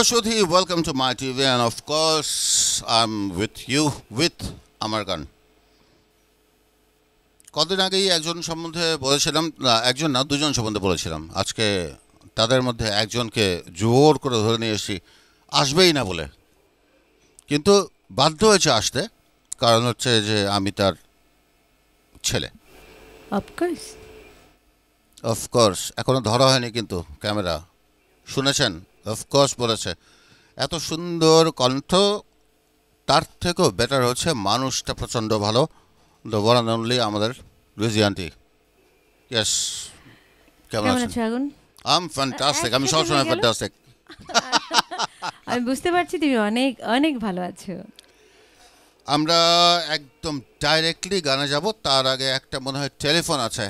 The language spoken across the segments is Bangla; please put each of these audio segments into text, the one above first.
Sudhi, welcome to my TV, and of course, I'm with you with Amar Khan. কদিন আগেই একজন সম্বন্ধে বলেছিলাম, একজন না দুজন সম্বন্ধে বলেছিলাম। আজকে তাদের মধ্যে একজনকে জোর করে ধরে নিয়ে এসেছি, আসবেই না বলে, কিন্তু বাধ্য হয়েছে আসতে, কারণ হচ্ছে যে আমি তার ছেলে। অফকোর্স এখনো ধরা হয়নি, কিন্তু ক্যামেরা শুনেছেন, অফকোর্স বলেছে। এত সুন্দর কণ্ঠ, তার থেকেও বেটার হচ্ছে মানুষটা প্রচণ্ড ভালো। দ্য ওয়ান অ্যান্ড অনলি আমাদের রিজি আন্টি। ইয়েস, কেমন আছেন? আই এম ফ্যান্টাস্টিক, আমি সবসময় ফ্যান্টাস্টিক। আমি বুঝতে পারছি তুমি অনেক অনেক ভালো আছো। আমরা একদম ডাইরেক্টলি গানে যাব, তার আগে একটা মনে হয় টেলিফোন আছে।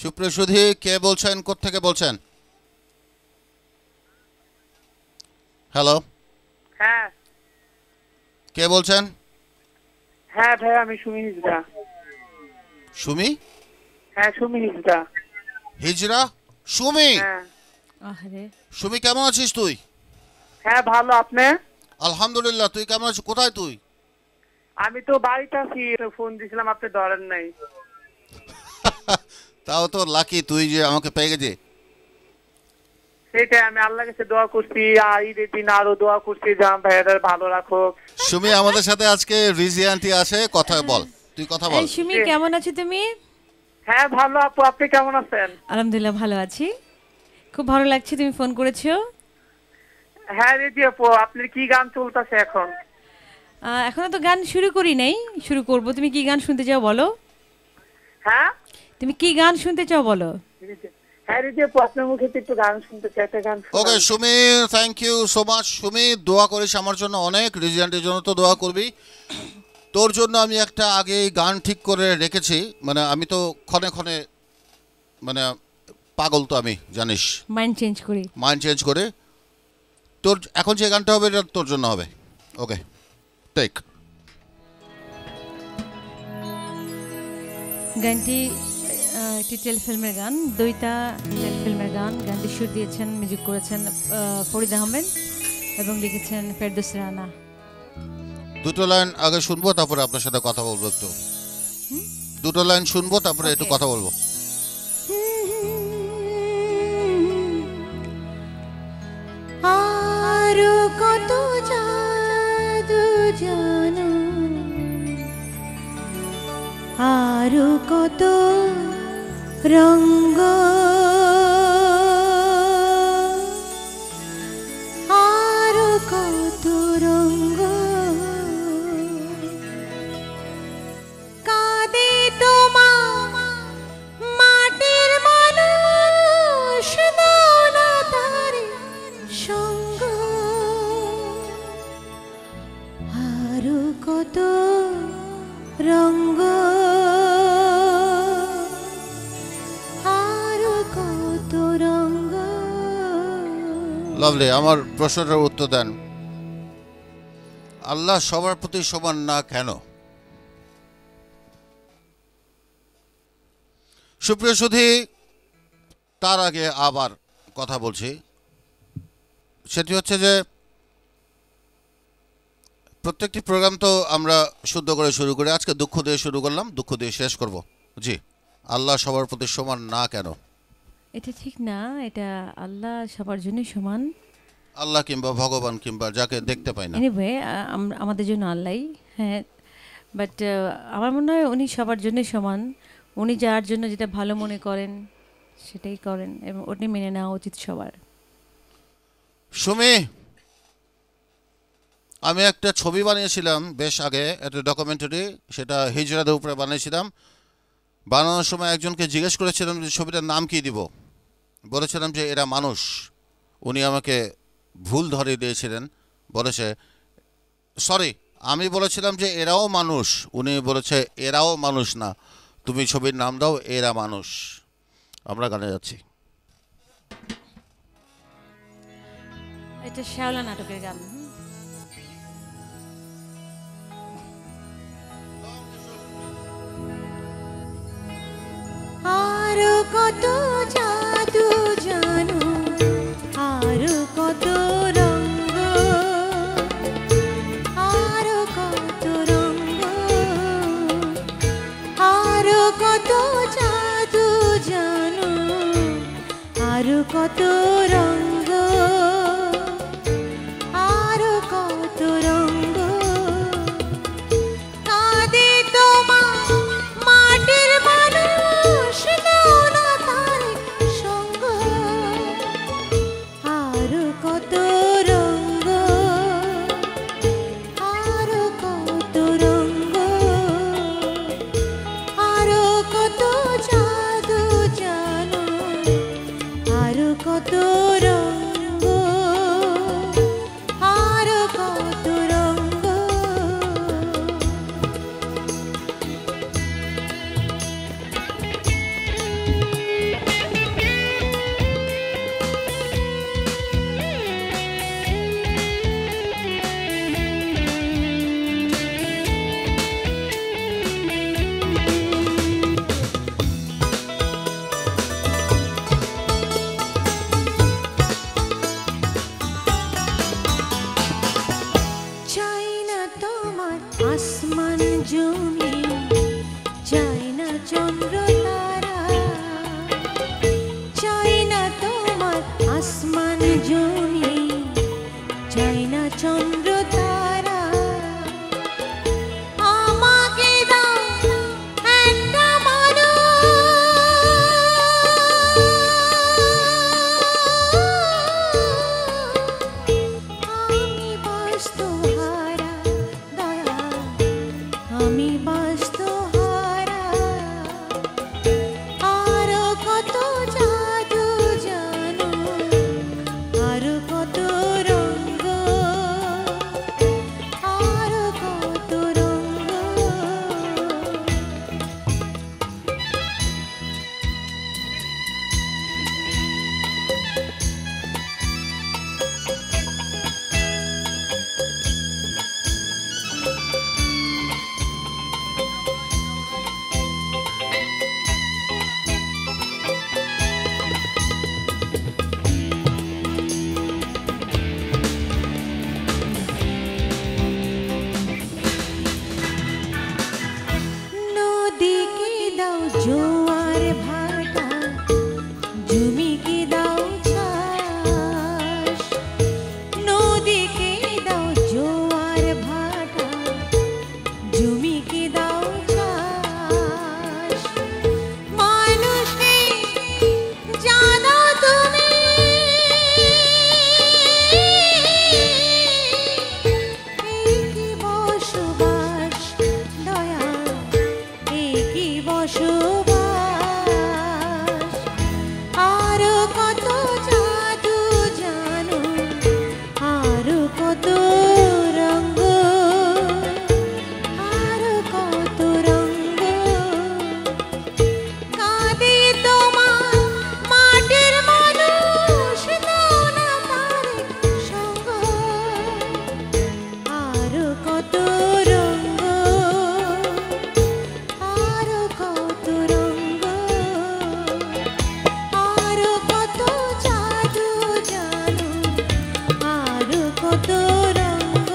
সুপ্রিয় সুধী, কে বলছেন, কোত্থেকে বলছেন? হ্যালো, হ্যাঁ কে বলছেন? হ্যাঁ ভাই, আমি সুমি হিজড়া। সুমি? হ্যাঁ সুমি হিজড়া। হিজড়া? সুমি? হ্যাঁ। আরে সুমি, কেমন আছিস তুই? হ্যাঁ ভালো, আপনি? আলহামদুলিল্লাহ, তুই কেমন আছিস? কোথায় তুই? আমি তো বাড়িতে আছি, ফোন দিছিলাম আপনি ধরেন নাই। তাও তো লাকি তুই যে আমাকে পেয়ে গেছিস। সেটাই, আমি আল্লাহর কাছে দোয়া করছি, আর ঈদের দিন আরো দোয়া করছি যে আমার ভাইয়ারা ভালো রাখো। সুমি, আমাদের সাথে আজকে রিজি আন্টি আছে, কথা বল, তুই কথা বল। এই সুমি, কেমন আছো তুমি? হ্যাঁ ভালো আপু, আপনি কেমন আছেন? আলহামদুলিল্লাহ ভালো আছি, খুব ভালো লাগছে তুমি ফোন করেছো। হ্যাঁ রেডি আপু, আপনার কি গান চলতেছে এখন? এখনো তো গান শুরু করি নাই, শুরু করব। তুমি কি গান শুনতে চাও বলো? হ্যাঁ, তুমি কি গান শুনতে চাও বলো? হ্যাঁ রেডি আপু, আপনার মুখে একটু গান শুনতে চাই, একটা গান। Okay Sumi, thank you so much. Sumi, দোয়া করিস আমার জন্য অনেক, রিজি আন্টির জন্য তো দোয়া করবি। তোর জন্য আমি একটা আগেই গান ঠিক করে রেখেছি, মানে আমি তো ক্ষণে ক্ষণে মানে পাগল তো আমি, জানিস, মাইন্ড চেঞ্জ করে। তোর এখন যে গানটা হবে এটা তোর জন্য হবে। ওকে, টেক। গানটি একটি টেলিফিল্মের গান, দইতা টেলিফিল্মের গান। গানটি সুর দিয়েছেন, মিউজিক করেছেন ফরিদ আহমেদ এবং লিখেছেন ফেরদৌস রানা। দুটো লাইন আগে শুনবো, তারপরে আপনার সাথে কথা বলবো। একটু দুটো লাইন শুনবো, তারপরে একটু কথা বলবো। আরো কত জাদু জানো, আরো কত রঙ্গ, আরো কত রঙ্গ, কাঁদে তোমার মাটির মানুষ, দাও না তারে সঙ্গ, আরো কত রঙ্গ, আরো কত রঙ্গ। লাভলি। আমার প্রশ্নটার উত্তর দেন, আল্লাহ সবার প্রতি সমান না কেন? সুপ্রিয় সুধী, তার আগে আবার কথা বলছি, সেটি হচ্ছে যে প্রত্যেকটি প্রোগ্রাম তো আমরা শুদ্ধ করে শুরু করি, আজকে দুঃখ দিয়ে শুরু করলাম, দুঃখ দিয়ে শেষ করব। জি, আল্লাহ সবার প্রতি সমান না কেন? এটা ঠিক না, এটা আল্লাহ সবার জন্য সমান। আল্লাহ কিংবা ভগবান কিংবা যাকে দেখতে পাই না, এনিওয়ে আমাদের জন্য আল্লাহই, হ্যাঁ, বাট আমার মনে হয় উনি সবার জন্য সমান। উনি যার জন্য যেটা ভালো মনে করেন সেটাই করেন, এবং ওটি মেনে নেওয়া উচিত সবার। সুমি, আমি একটা ছবি বানিয়েছিলাম বেশ আগে, একটা ডকুমেন্টারি, সেটা হিজড়াদের উপরে বানিয়েছিলাম। বানানোর সময় একজনকে জিজ্ঞেস করেছিলাম যে ছবিটার নাম কি দিব, বলেছিলাম যে এরা মানুষ। উনি আমাকে ভুল ধরিয়ে দিয়েছিলেন, বলেছে সরি, আমি বলেছিলাম যে এরাও মানুষ, উনি বলেছে এরাও মানুষ না, তুমি ছবির নাম দাও এরা মানুষ। আমরা গানে যাচ্ছি। এটা শ্যাওলা নাটকের গান। আরো কত জাদু জানো, আরো কত রঙ্গ, কত রঙ্গ, আরো কত রঙ্গ, কাঁদে তোমার মাটির মানুষ, দাও না তার সঙ্গ। আরো কত রঙ্গ, আরো কত রঙ্গ, আরো কত জাদু জানো, আরো কত রঙ্গ, আরো কত রঙ্গ। চাই না তোমার আসমান জমি, চাই না চন্দ্র তারা, চাই না তোমার আসমান জমি, চাই না চন্দ্র তারা। আমাকে দাও একটা আমি বাস্তহারা দয়া, আমি বাস্তহারা। আরো কত জাদু জানো, আরো কত রঙ্গ, আরো কত রঙ্গ। নদীকে দাও জোয়ার ভাটা, জমিকে দাও চাষ। নদীকে দাও জোয়ার ভাটা, জমিকে দাও চাষ। মানুষকে জানো তুমি, একই বসবাস দয়া, একই বসবাস। আরো কত জাদু জানো, আরো কত রঙ্গ, আরো কত রঙ্গ, কাঁদে তোমার মাটির মানুষ, দাও না তার সঙ্গ। আরো কত রঙ্গ, আরো কত রঙ্গ, আরো কত জাদু জানো, আরো কত রঙ্গ,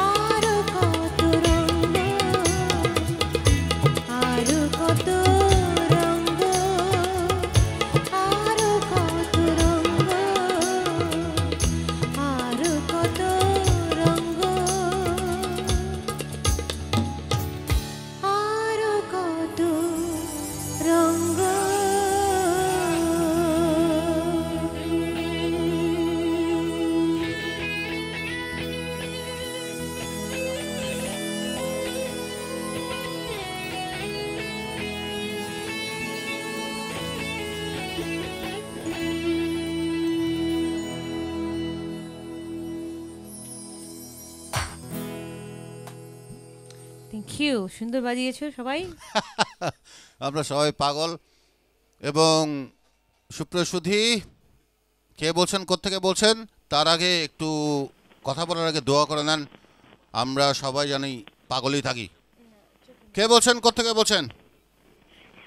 আরো কত রঙ্গ, আরো কত রঙ্গ, আরো কত রঙ্গ, আরো কত রঙ্গ, আরো কত রঙ্গ। থ্যাংক ইউ, সুন্দর বাজিয়েছো সবাই। আমরা সবাই পাগল। এবং সুপ্রিয় সুধী, কে বলছেন, কোত্থেকে বলছেন, তার আগে একটু কথা বলার আগে দোয়া করে নেন। আমরা সবাই জানি পাগলই থাকি। কে বলছেন, কোত্থেকে বলছেন?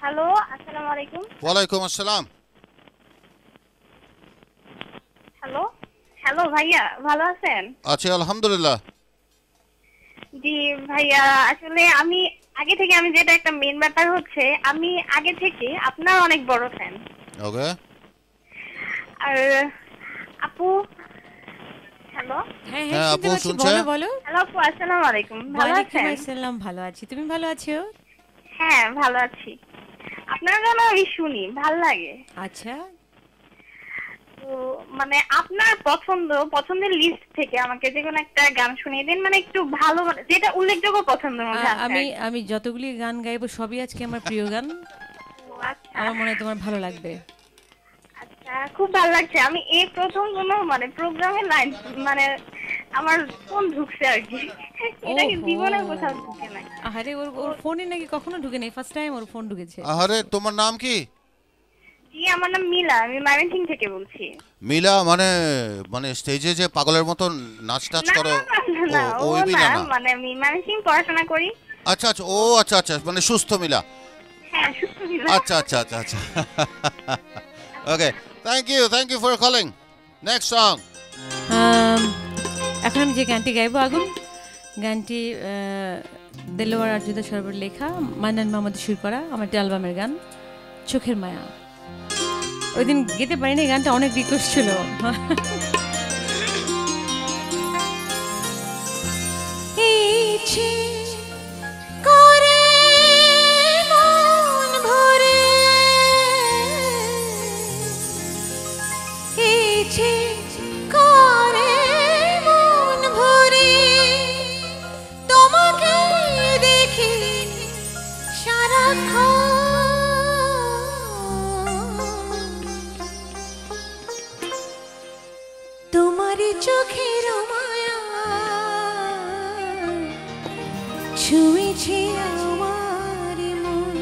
হ্যালো, আসসালামু আলাইকুম। ওয়ালাইকুম আসসালাম। হ্যালো হ্যালো ভাইয়া, ভালো আছেন? আছি আলহামদুলিল্লাহ। জি ভাইয়া, আসলে আমি আগে থেকে, আমি যেটা একটা মেন ব্যাপার হচ্ছে, আমি আগে থেকে আপনার অনেক বড় ফ্যান। ওকে। আর আপু, হ্যালো হ্যাঁ হ্যাঁ, হ্যাঁ, আপু শুনতে পাচ্ছি, শুনছে? বলো বলো। হ্যালো আপু, আসসালামু আলাইকুম, ভালো ওয়ালাইকুম আছেন? আসসালাম, ভালো আছি, তুমি ভালো আছো? হ্যাঁ ভালো আছি। আপনার গান আমি শুনি, ভাল লাগে। আচ্ছা, তো মানে আপনার পছন্দের লিস্ট থেকে আমাকে যে কোনো একটা গান শুনিয়ে দিন, মানে একটু ভালো, মানে যেটা উল্লেখযোগ্য পছন্দের মধ্যে আছে আমি আর কি। আমি যতগুলি গান গাইবো সবই আজকে আমার প্রিয় গান। ও, আচ্ছা আমার মনে হয় তোমার ভালো লাগবে। আচ্ছা, খুব ভালো লাগছে। আমি এই প্রথম কোনো মানে প্রোগ্রামের লাইন মানে আমার ফোন ঢুকছে আর কি, এটা কি ওহো। জীবনে কোথাও ঢুকে নাই। আরে ওর ওর ফোনে নাকি কখনো ঢুকে নেই, ফার্স্ট টাইম ওর ফোন ঢুকেছে। আরে তোমার নাম কি? জি, আমার নাম মিলা, আমি ময়মনসিং থেকে বলছি। মিলা, মানে মানে স্টেজে যে পাগলের মতন নাচ টাচ না করো, না, না, ও ও ওই মিলা না, না? মানে আমি ময়মনসিং পড়াশোনা করি। আচ্ছা আচ্ছা, ও আচ্ছা আচ্ছা, মানে সুস্থ মিলা। হ্যাঁ, সুস্থ মিলা। আচ্ছা আচ্ছা আচ্ছা আচ্ছা। Okay, thank you for calling. Next song. এখন আমি যে গানটি গাইবো আগুন, গানটি দেলোয়ার আরজুদা সরবর লেখা, মান্নান মাহমুদ সুর করা, আমার একটা অ্যালবামের গান চোখের মায়া। ওই দিন গেতে পারিনি, গানটা অনেক রিকোয়েস্ট ছিল। ইচ্ছে করে মন ভরে, ইচ্ছে করে মন ভরে, তোমাকে দেখি সারাক্ষণ, তোমারই চোখের মায়া ছুঁয়েছে আমার মন।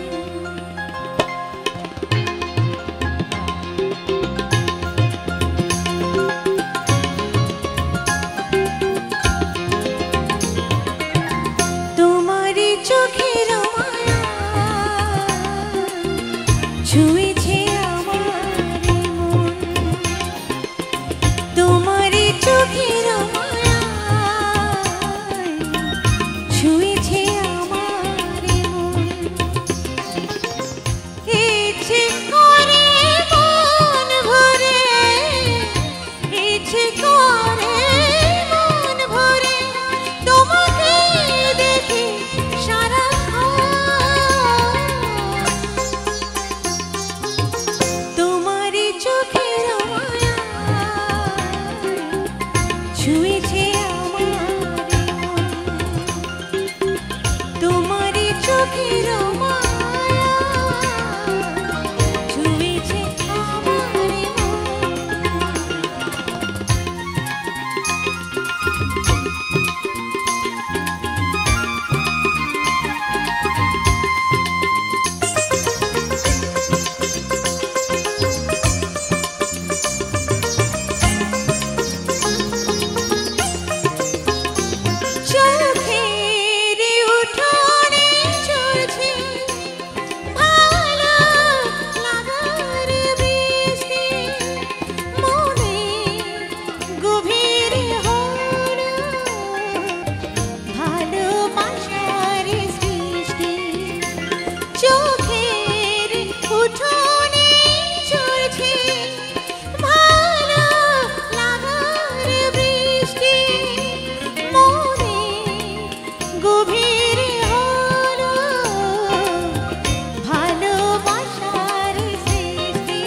তোমারই চোখের মায়া ছুঁয়েছে আমার মন, তোমারই চোখের মায়া ছুঁয়েছে আমার মন। ইচ্ছে করে মন ভরে, ইচ্ছে করে মন ভরে, তোমাকে দেখি সারাক্ষণ, তোমারই চোখের মায়া ছুঁয়েছে আমার মন, তোমারই চোখের মায়া ছুঁয়েছে আমার চোখের উঠোনে চলছে ভালো লাগার বৃষ্টি, মনে গভীর হলো ভালোবাসার সৃষ্টি। চোখের উঠোনে চলছে ভালো লাগার বৃষ্টি, মনে গভীর হলো ভালোবাসার সৃষ্টি।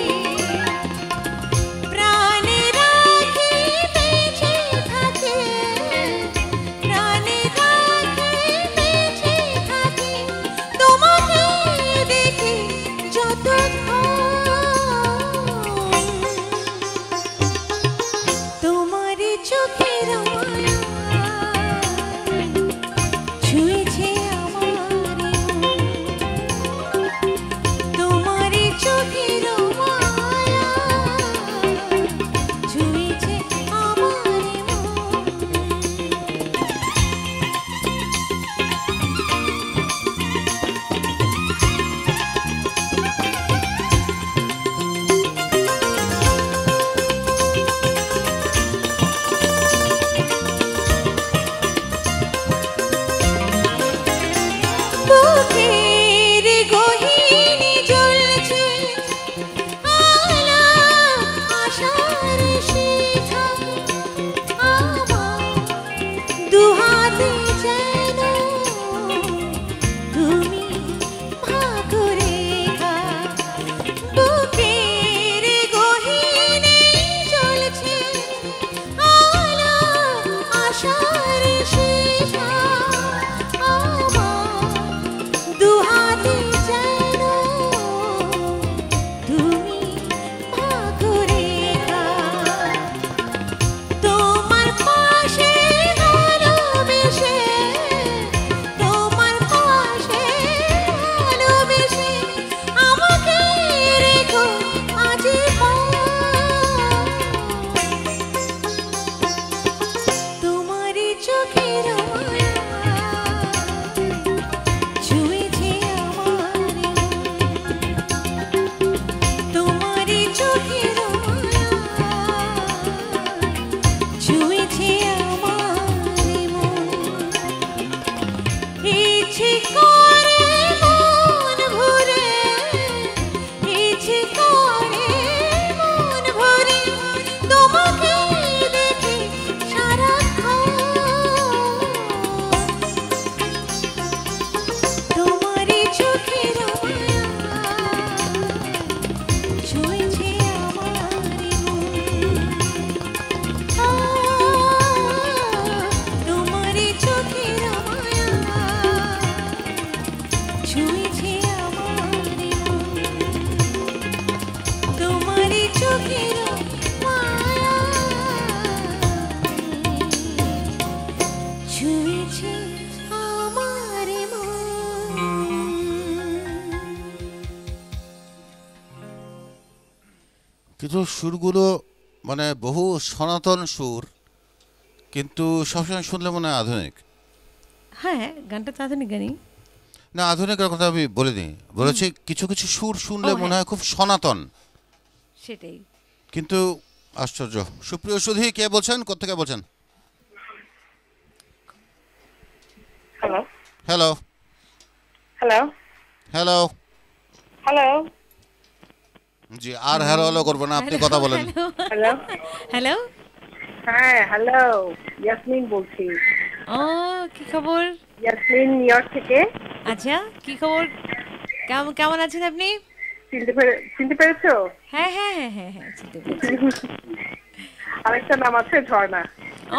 প্রাণে রাখি বেঁচে থাকে, প্রাণে রাখি বেঁচে থাকে, তোমাকে দেখি যতক্ষণ, তোমারই চোখের মায়া ছুঁয়েছে আমার মন, তোমারই চোখের মায়া ছুঁয়েছে আমার মন। কিন্তু সুরগুলো মানে বহু সনাতন সুর, কিন্তু সবসময় শুনলে মনে হয় আধুনিক। হ্যাঁ, গানটা তো আধুনিক গানই। না, আধুনিকের কথা আমি বলিনি, বলেছি কিছু কিছু সুর শুনলে ও, মনে হ্যাঁ। হয় খুব সনাতন। সেটাই। কিন্তু আশ্চর্য। সুপ্রিয় সুধী, কে বলছেন, কোত্থেকে বলছেন? Hello hello. Hello hello. Hello জি, আর হ্যালো হ্যালো করবো না, আপনি কথা বলেন। Hello hello. হ্যাঁ হ্যালো, ইয়াসমিন বলছি। ও, কি খবর? ইয়াসমিন নিউ ইয়র্ক থেকে। আচ্ছা, কি খবর? কেমন আছেন আপনি? চিনতে পেরেছো? হ্যাঁ হ্যাঁ হ্যাঁ হ্যাঁ হ্যাঁ, চিনতে পেরেছি। আরেকটা নাম আছে ঝর্ণা।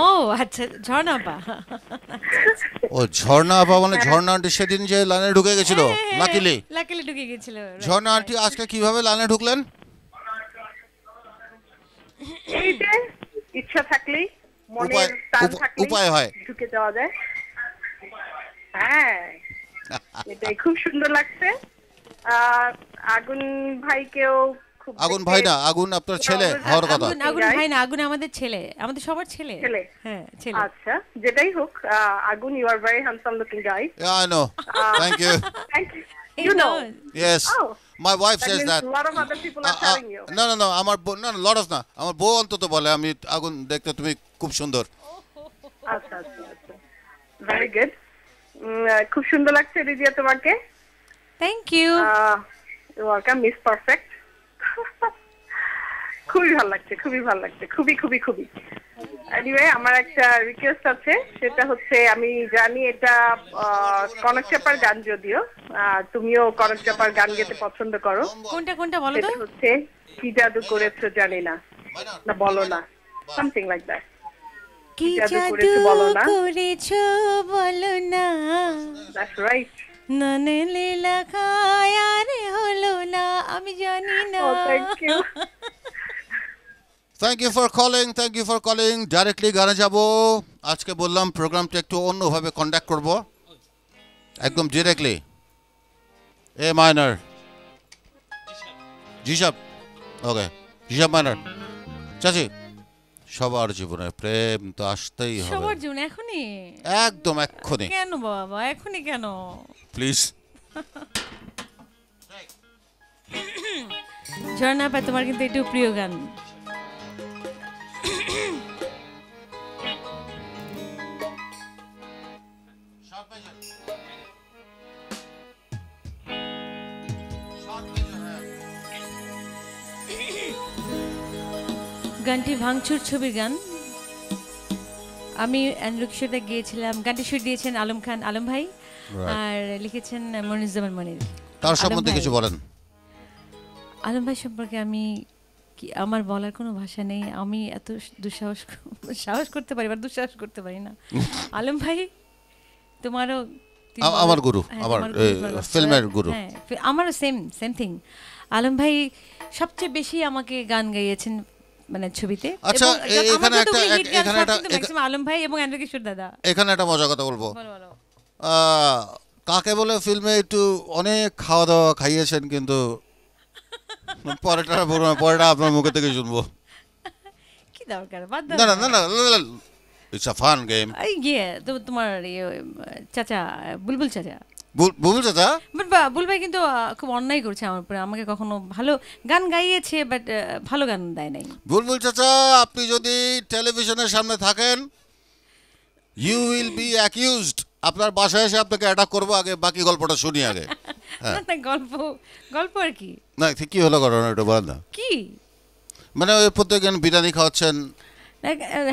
ও আচ্ছা, ঝর্ণা আপা। ও, ঝর্ণা আপা মানে ঝর্ণা আন্টি সেদিন যে লাইনে ঢুকে গেছিল লাকিলি। লাকিলি ঢুকে গেছিল। ঝর্ণা আন্টি আজকে কিভাবে লাইনে ঢুকলেন? এই যে ইচ্ছা থাকলেই, মনের উপায়- টান উপ- থাকলেই উপায় হয়। ঢুকে যাওয়া যায়। হ্যাঁ, এটাই খুব সুন্দর লাগছে। আর আগুন ভাইকেও খুব আগুন দেখতে- ভাই না, আগুন আপনার ছেলে হওয়ার কথা। আগুন ভাই না, আগুন আমাদের ছেলে, আমাদের সবার ছেলে। ছেলে। হ্যাঁ, ছেলে। আচ্ছা, যেটাই হোক, আগুন, you are very handsome looking guy. Yeah, I know. Thank you. Thank you. He you know, knows. Yes. Oh, My wife that says means that. a lot of other people are telling you. No, no, no. আমার বউ, না, লট অফ না। আমার বউ অন্তত বলে আমি আগুন দেখতে তুমি খুব সুন্দর। আচ্ছা আচ্ছা আচ্ছা, ভেরি গুড। খুব সুন্দর লাগছে রিজিয়া তোমাকে। Thank you. Welcome, miss perfect. খুবই ভালো লাগছে, খুবই ভালো লাগছে, খুবই খুবই খুবই। এনিওয়ে, আমার একটা রিকোয়েস্ট আছে, সেটা হচ্ছে আমি জানি এটা কনক চাপার গান, যদিও তুমিও কনক চাপার গান গেতে পছন্দ করো। কোনটা কোনটা বলো তো? সেটা হচ্ছে কি জাদু করেছো জানি না, না বলো না, সামথিং লাইক দ্যাট। কি জাদু জাদু করেছো বলো না। করেছো বলো না, দ্যাটস রাইট। ননে লীলা খায় আরে হলো না, আমি জানি না। Oh, thank you. Thank you for calling. Thank you for calling. Directly গানে যাব। আজকে বললাম প্রোগ্রামটা একটু অন্যভাবে কন্ডাক্ট করব, একদম ডিরেক্টলি। এ মাইনার, জিসাব, ওকে, জিসাব মাইনার। চাচি, সবার জীবনে প্রেম তো আসতেই হবে, সবার জীবনে এখনই? একদম এক্ষুনি। কেন বাবা, এখনই কেন? প্লিজ। ঝর্ণা আপা, তোমার কিন্তু একটু প্রিয় গান। গানটি ভাঙচুর ছবির গান। আমি অ্যান্ড্রু কিশোরদা গিয়েছিলাম, গানটি সুর দিয়েছেন আলম খান, আলম ভাই, আর লিখেছেন মনিরুজ্জামান মনির। তার আলম সম্বন্ধে ভাই। কিছু বলেন। আলম ভাই সম্পর্কে আমি আমার বলার কোনো ভাষা নেই। আমি এত সাহস করতে পারি, বা দুঃসাহস করতে পারি না। আলম ভাই, তোমারও আমার গুরু, আমার ফিল্মের গুরু। হ্যাঁ, আমারও সেম থিং। আলম ভাই সবচেয়ে বেশি আমাকে গান গাইয়েছেন মানে ছবিতে। আচ্ছা, এখানে একটা আলম ভাই এবং অ্যান্ড্রু কিশোর দাদা। এখানে একটা মজার কথা বলবো। বলো। কাকে বলে ফিল্মে একটু অনেক খাওয়া দাওয়া খাইয়েছেন, কিন্তু পরেটা আপনার মুখে থেকে শুনবো। কি দরকার, বাদ না না না না, ইটস আ ফান গেম। গিয়ে তোমার চাচা বুলবুল চাচা, বুবুল চাচা, বুল ভাই কিন্তু খুব অন্যায় করছে আমার উপরে। আমাকে কখনো ভালো গান গাইয়েছে, বাট ভালো গান দেয় নাই। বুলবুল চাচা, আপনি যদি টেলিভিশনের সামনে থাকেন, ইউ উইল বি অ্যাকিউজড। আপনার বাসায় এসে আপনাকে অ্যাটাক করবো, আগে বাকি গল্পটা শুনি আগে। না, গল্প আর কি। না, কি হলো ঘটনা, একটু বলেন না। কি মানে ওই প্রত্যেকদিন বিরিয়ানি খাওয়াচ্ছেন?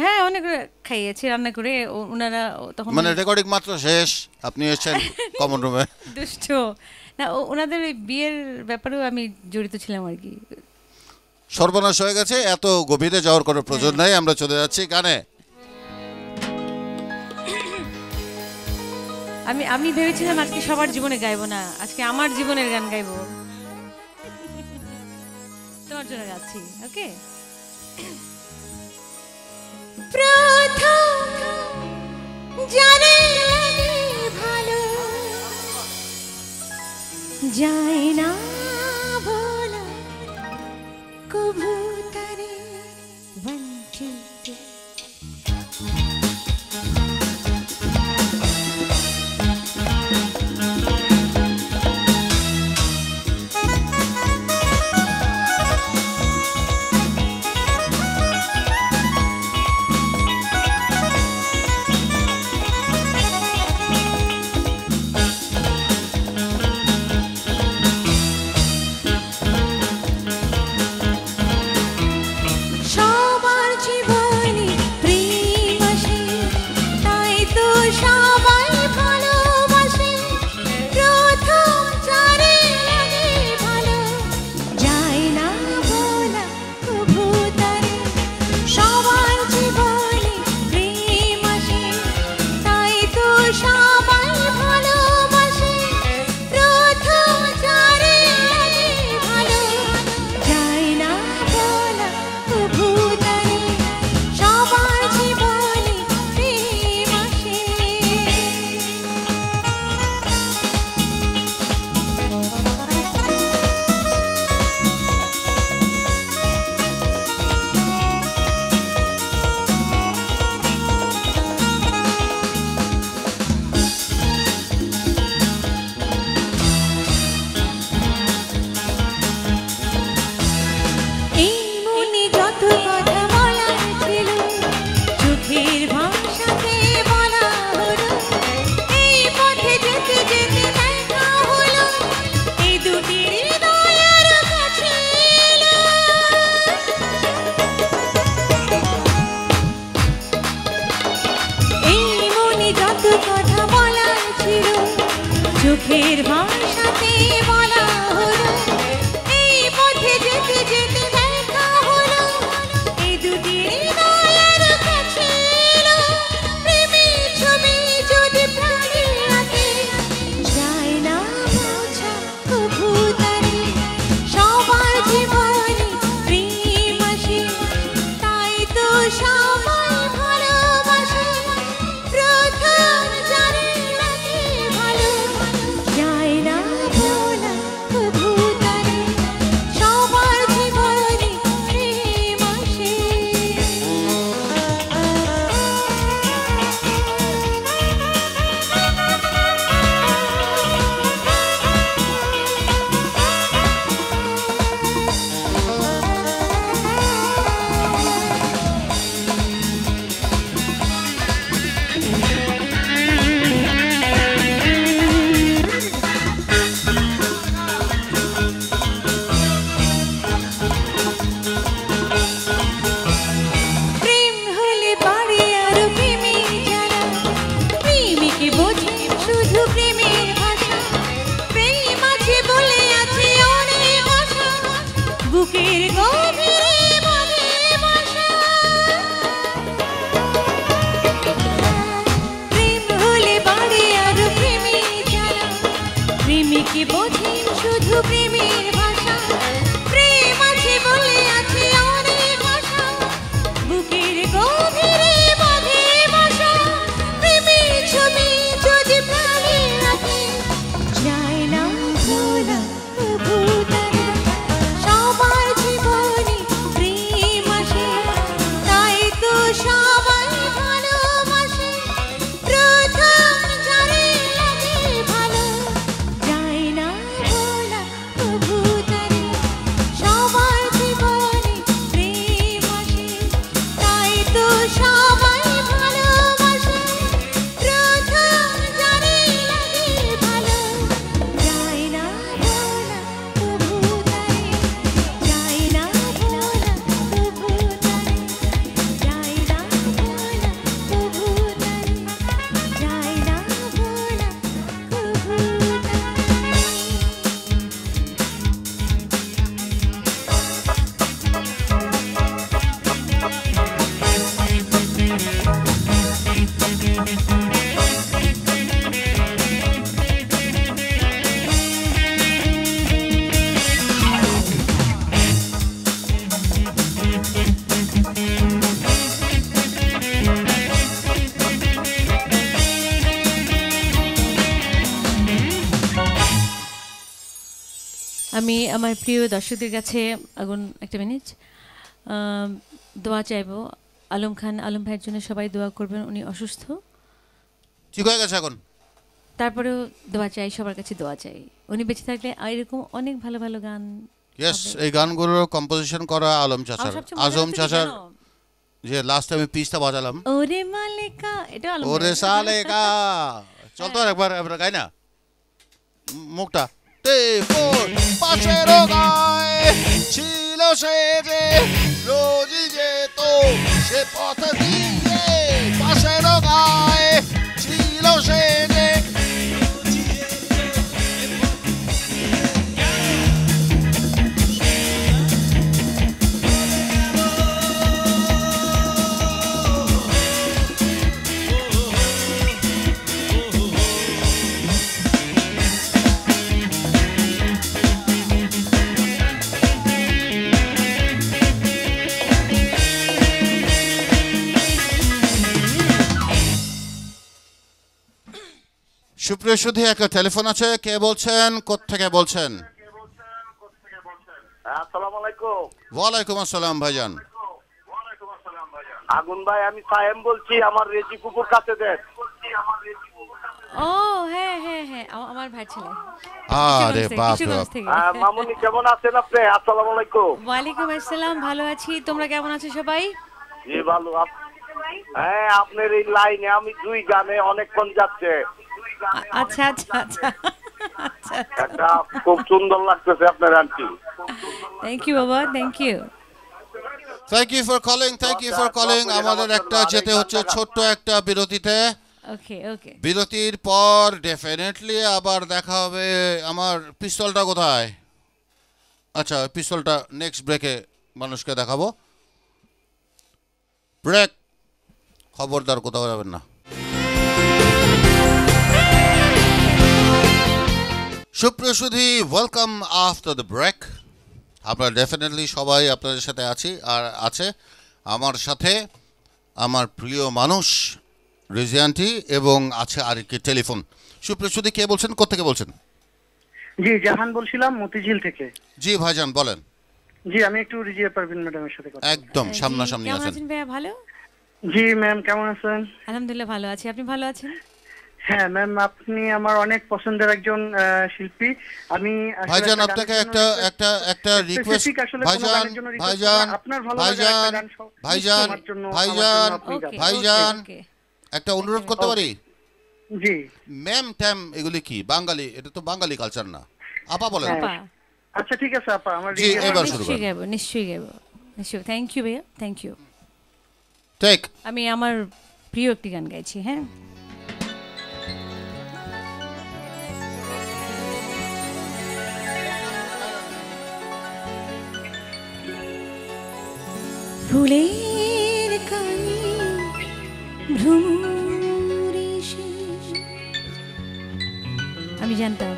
হ্যাঁ, অনেক খাইয়েছি রান্না করে ওনারা তখন। মানে রেকর্ডিং মাত্র শেষ, আপনি এসেছেন কমন রুমে। দুষ্ট না, ওনাদের ওই বিয়ের ব্যাপারেও আমি জড়িত ছিলাম আর কি। সর্বনাশ হয়ে গেছে, এত গভীরে যাওয়ার কোনো প্রয়োজন নাই। আমরা চলে যাচ্ছি গানে। আমি ভেবেছিলাম আজকে সবার জীবনে গাইবো না, আজকে আমার জীবনের গান গাইবো। তোমার জন্য গাচ্ছি, ওকে। প্রথম জানে ভালো যায় না বলা, কবু চোখের ভাষাতে বলা হলো এই পথে যেতে যেতে দেখা হলো এই দুটি হৃদয়ের কাছে এলো প্রেমের ছবি যদি প্রাণে আঁকে যায় না বোঝা তবু তারে সবার জীবনে প্রেম আসে তাই তো সবাই ভালোবাসে প্রথম জানে লাগে ভালো যায় না বলা তবু তারে সবার জীবনে প্রেম আসে প্রেম হলে বাড়ে আরো প্রেমের জ্বালা প্রেমিকে বোঝে শুধু প্রেমের ভাষা প্রেম আছে বলে আছে অনেক আশা বুকের গভীরে বাঁধে বাসা প্রেম হলে বাড়ে আরো প্রেমের জ্বালা প্রেমিকে বোঝে শুধু প্রেমের ভাষা প্রেম আছে বলে আছে অনেক আশা বুকের গভীরে বাঁধে বাসা প্রেমের ছবি যদি প্রাণে রাখে যায় না ভোলা তবু তারে সবার জীবনে প্রেম আসে তাই তো সবাই ভালোবাসে প্রথম জানে লাগে ভালো যায় না ভোলা তবু তারে সবার জীবনে প্রেম আসে তাই তো সবাই ভালোবাসে প্রথম জানে লাগে ভালো যায় না ভোলা তবু তারে যায় না ভোলা তবু তারে যায় না ভোলা তবু তারে যায় না ভোলা তবু তারে আমি আমার প্রিয় দর্শকদের কাছে আগুন একটা মিনিট দোয়া চাইবো আলম খান আলম ভাইয়ের জন্য সবাই দোয়া করবেন উনি অসুস্থ ঠিক হয়ে গেছে এখন। তারপরেও দোয়া চাই সবার কাছে দোয়া চাই উনি বেঁচে থাকলে এরকম অনেক ভালো ভালো গান ইয়েস, এই গানগুলোর কম্পোজিশন করা আলম আর চাচার, সবচেয়ে মজার আজম হচ্ছে কি চাচার। জানো? যে লাস্ট আমি পিসটা বাজালাম, ওরে মালিকা এটা আলম ওরে ভাইয়ের। সালেকা, চল তো একবার একবার গাই না মুখটা। তে ফোর পাশের গায়ে ছিল সে যে রোজই যেত সে পথ দিয়ে, পাশের গায়ে ছিল সে যে। সুপ্রিয় সুধী, একটা টেলিফোন আছে, কে বলছেন, কোত্থেকে বলছেন? আসসালামু আলাইকুম। ওয়ালাইকুম আসসালাম ভাইজান। আগুন ভাই, আমি সায়েম বলছি, আমার রেজিপুকুর কাছে দেন। ও হ্যাঁ হ্যাঁ হ্যাঁ আমার ভাই ছেলে আরে বাপ রে বাপ। মামুনি কেমন আছেন আপনি? আসসালামু আলাইকুম। ওয়ালাইকুম আসসালাম, ভালো আছি, তোমরা কেমন আছো সবাই? জি ভালো। হ্যাঁ, আপনার এই লাইনে আমি 2 গানে অনেকক্ষণ যাচ্ছে। আচ্ছা আচ্ছা আচ্ছা আচ্ছা, একটা খুব সুন্দর লাগতেছে আপনার আন্টি। থ্যাংক ইউ বাবা, thank you. Thank you for calling, thank you for calling. আমাদের একটা যেতে হচ্ছে ছোট্ট একটা বিরতিতে। ওকে ওকে বিরতির পর ডেফিনেটলি আবার দেখা হবে। আমার পিস্তলটা কোথায়? আচ্ছা, পিস্তলটা নেক্সট ব্রেকে মানুষকে দেখাবো। ব্রেক। খবরদার কোথাও যাবেন না। সুপ্রিয় সুধী, ওয়েলকাম আফটার দ্য ব্রেক। আমরা ডেফিনেটলি সবাই আপনাদের সাথে আছি, আর আছে আমার সাথে আমার প্রিয় মানুষ রিজিয়ান্টি, এবং আছে আরেকটি টেলিফোন। সুপ্রিয় সুধী, কে বলছেন, কোত্থেকে বলছেন? জি, জাহান বলছিলাম মতিঝিল থেকে। জি ভাইজান বলেন। জি, আমি একটু রিজিয়া পারভিন ম্যাডামের সাথে কথা। একদম সামনাসামনি কেমন আছেন। আছেন ভাইয়া? ভালো, জি ম্যাম, কেমন আছেন? আলহামদুলিল্লাহ ভালো আছি। আপনি ভালো আছেন? হ্যাঁ ম্যাম, আপনি আমার অনেক পছন্দের একজন শিল্পী। আমি আসলে ভাইজান একটা আপনাকে গানের একটা জন্য একটা একটা রিকোয়েস্ট। specific আসলে কোনো ভাইজান গানের জন্য request ভাইজান করবো। আপনার ভালো লাগার একটা ভাইজান গান ভাইজান আমার জন্য, ভাইজান আপনি ওকে গান। ভাইজান। ওকে একটা অনুরোধ করতে পারি? জি ম্যাম ট্যাম এগুলি কি বাঙালি? এটা তো বাঙালি কালচার না। আপা বলেন। হ্যাঁ। আপা আচ্ছা ঠিক আছে আপা, আমার জি, রিজিয়া এবার পারভিন। শুরু নিশ্চয়ই করেন। গাইবো, নিশ্চয়ই গাইবো, নিশ্চয়ই। থ্যাংক ইউ ভাইয়া, থ্যাংক ইউ। টেক। আমি আমার প্রিয় একটি গান গাইছি। হ্যাঁ, ফুলের কানে ভ্রমরে শেষ। আমি জানতাম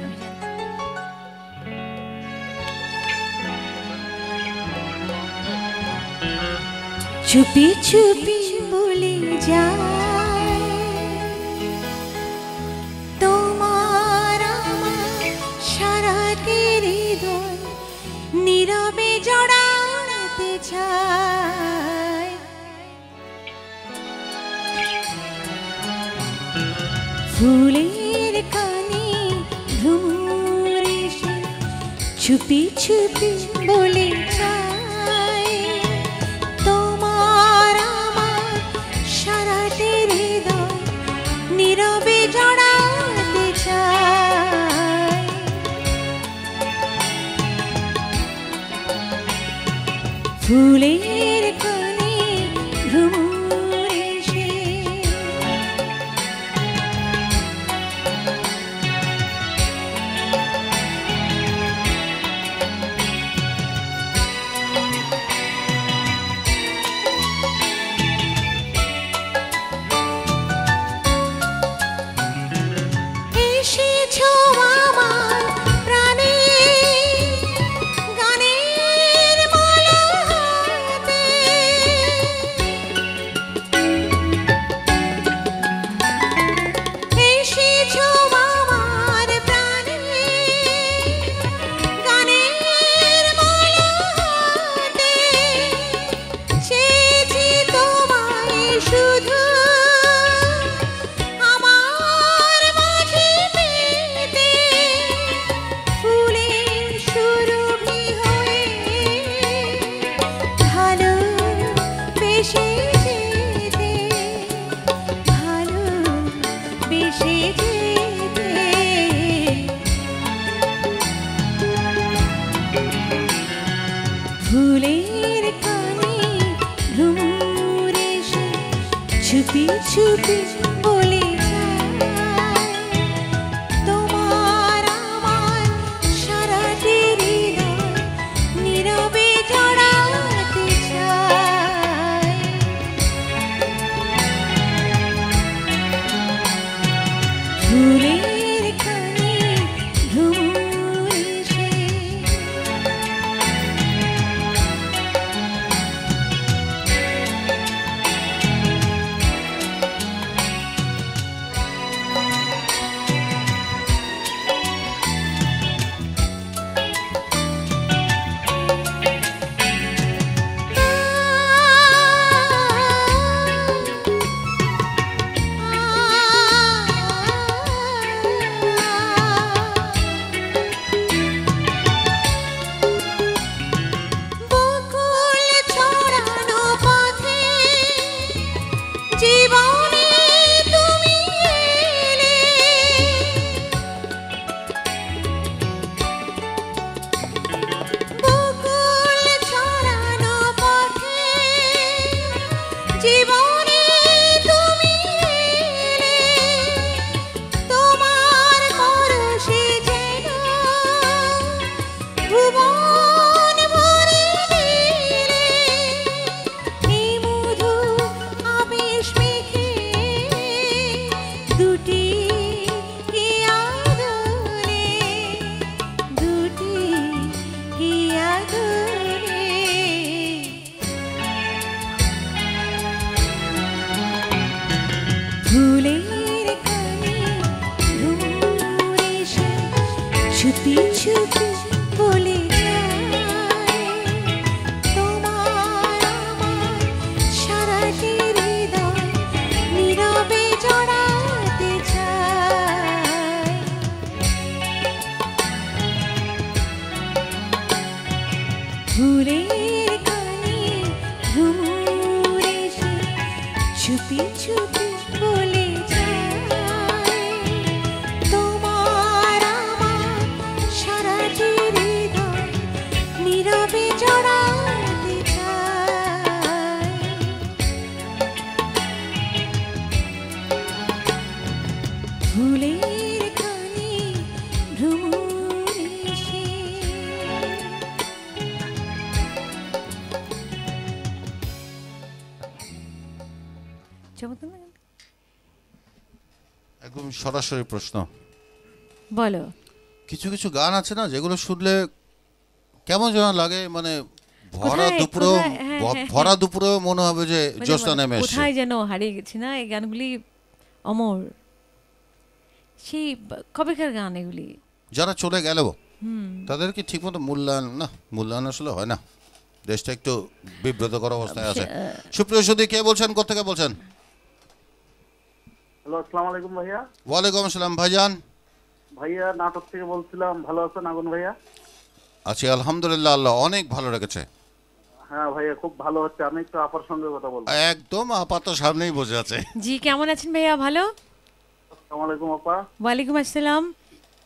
চুপি চুপি বলে যায় তোমার আমার সারাটি হৃদয় নীরবে জড়াতে চায়। ফুলের কানে ভ্রমর এসে চুপি চুপি বলে যায় তোমার আমার সারাটি হৃদয় নীরবে জড়াতে চায়। ফুলের কানে ভ্রমর এসে এসেছো আমার প্রাণে গানের মালা হাতে। এসেছো আমার প্রাণে গানের মালা হাতে। চেয়েছি তোমায় শুধু আমার মাঝে পেতে, ফুলের সুরভি হয়ে ভালোবেসে যেতে, ভালোবেসে যেতে। ফুলের কানে ভ্রমর এসে চুপি চুপি বলে যায় তোমার আমার সারাটি হৃদয় নীরবে জড়াতে চায়। ফুলের কানে ভ্রমর এসে ফুলের কানে ভ্রমর এসে চুপি চুপি বলে যায়, তোমার আমার সারাটি হৃদয় নীরবে জড়াতে চায়। ফুলের কানে ভ্রমর এসে। চমৎকার না? একদম সরাসরি প্রশ্ন। বলো। কিছু কিছু গান আছে না যেগুলো শুনলে কেমন যেন লাগে, মানে ভরা কোথায়- দুপুরে কোথায়- হ্যাঁ, হ্যাঁ, ভরা দুপুরে মনে হবে যে মানে জ্যোৎস্না নেমে এসছে। কোথায় যেন হারিয়ে গেছি না, এই গানগুলি অমর। সেই কবেকার গান এগুলি। যারা চলে গেল তাদেরকে ঠিকমতো মূল্যায়ন আসলে হয় না। দেশটা একটু বিব্রতকর অবস্থায় আছে। সুপ্রিয় সুধী, কে বলছেন, কোথেকে বলছেন? হ্যালো, আসসালামু আলাইকুম ভাইয়া। ওয়ালাইকুম আসসালাম ভাইজান। ভাইয়া নাটক থেকে বলছিলাম, ভালো আছেন আগুন ভাইয়া? আছি আলহামদুলিল্লাহ, আল্লাহ অনেক ভালো রেখেছে। হ্যাঁ ভাইয়া, খুব ভালো হচ্ছে। আমি একটু আপার সঙ্গে কথা বলবো। একদম আপাতত সামনেই বসে আছে। জি, কেমন আছেন ভাইয়া? ভালো। আসসালামু আলাইকুম আপা। ওয়ালাইকুম আসসালাম।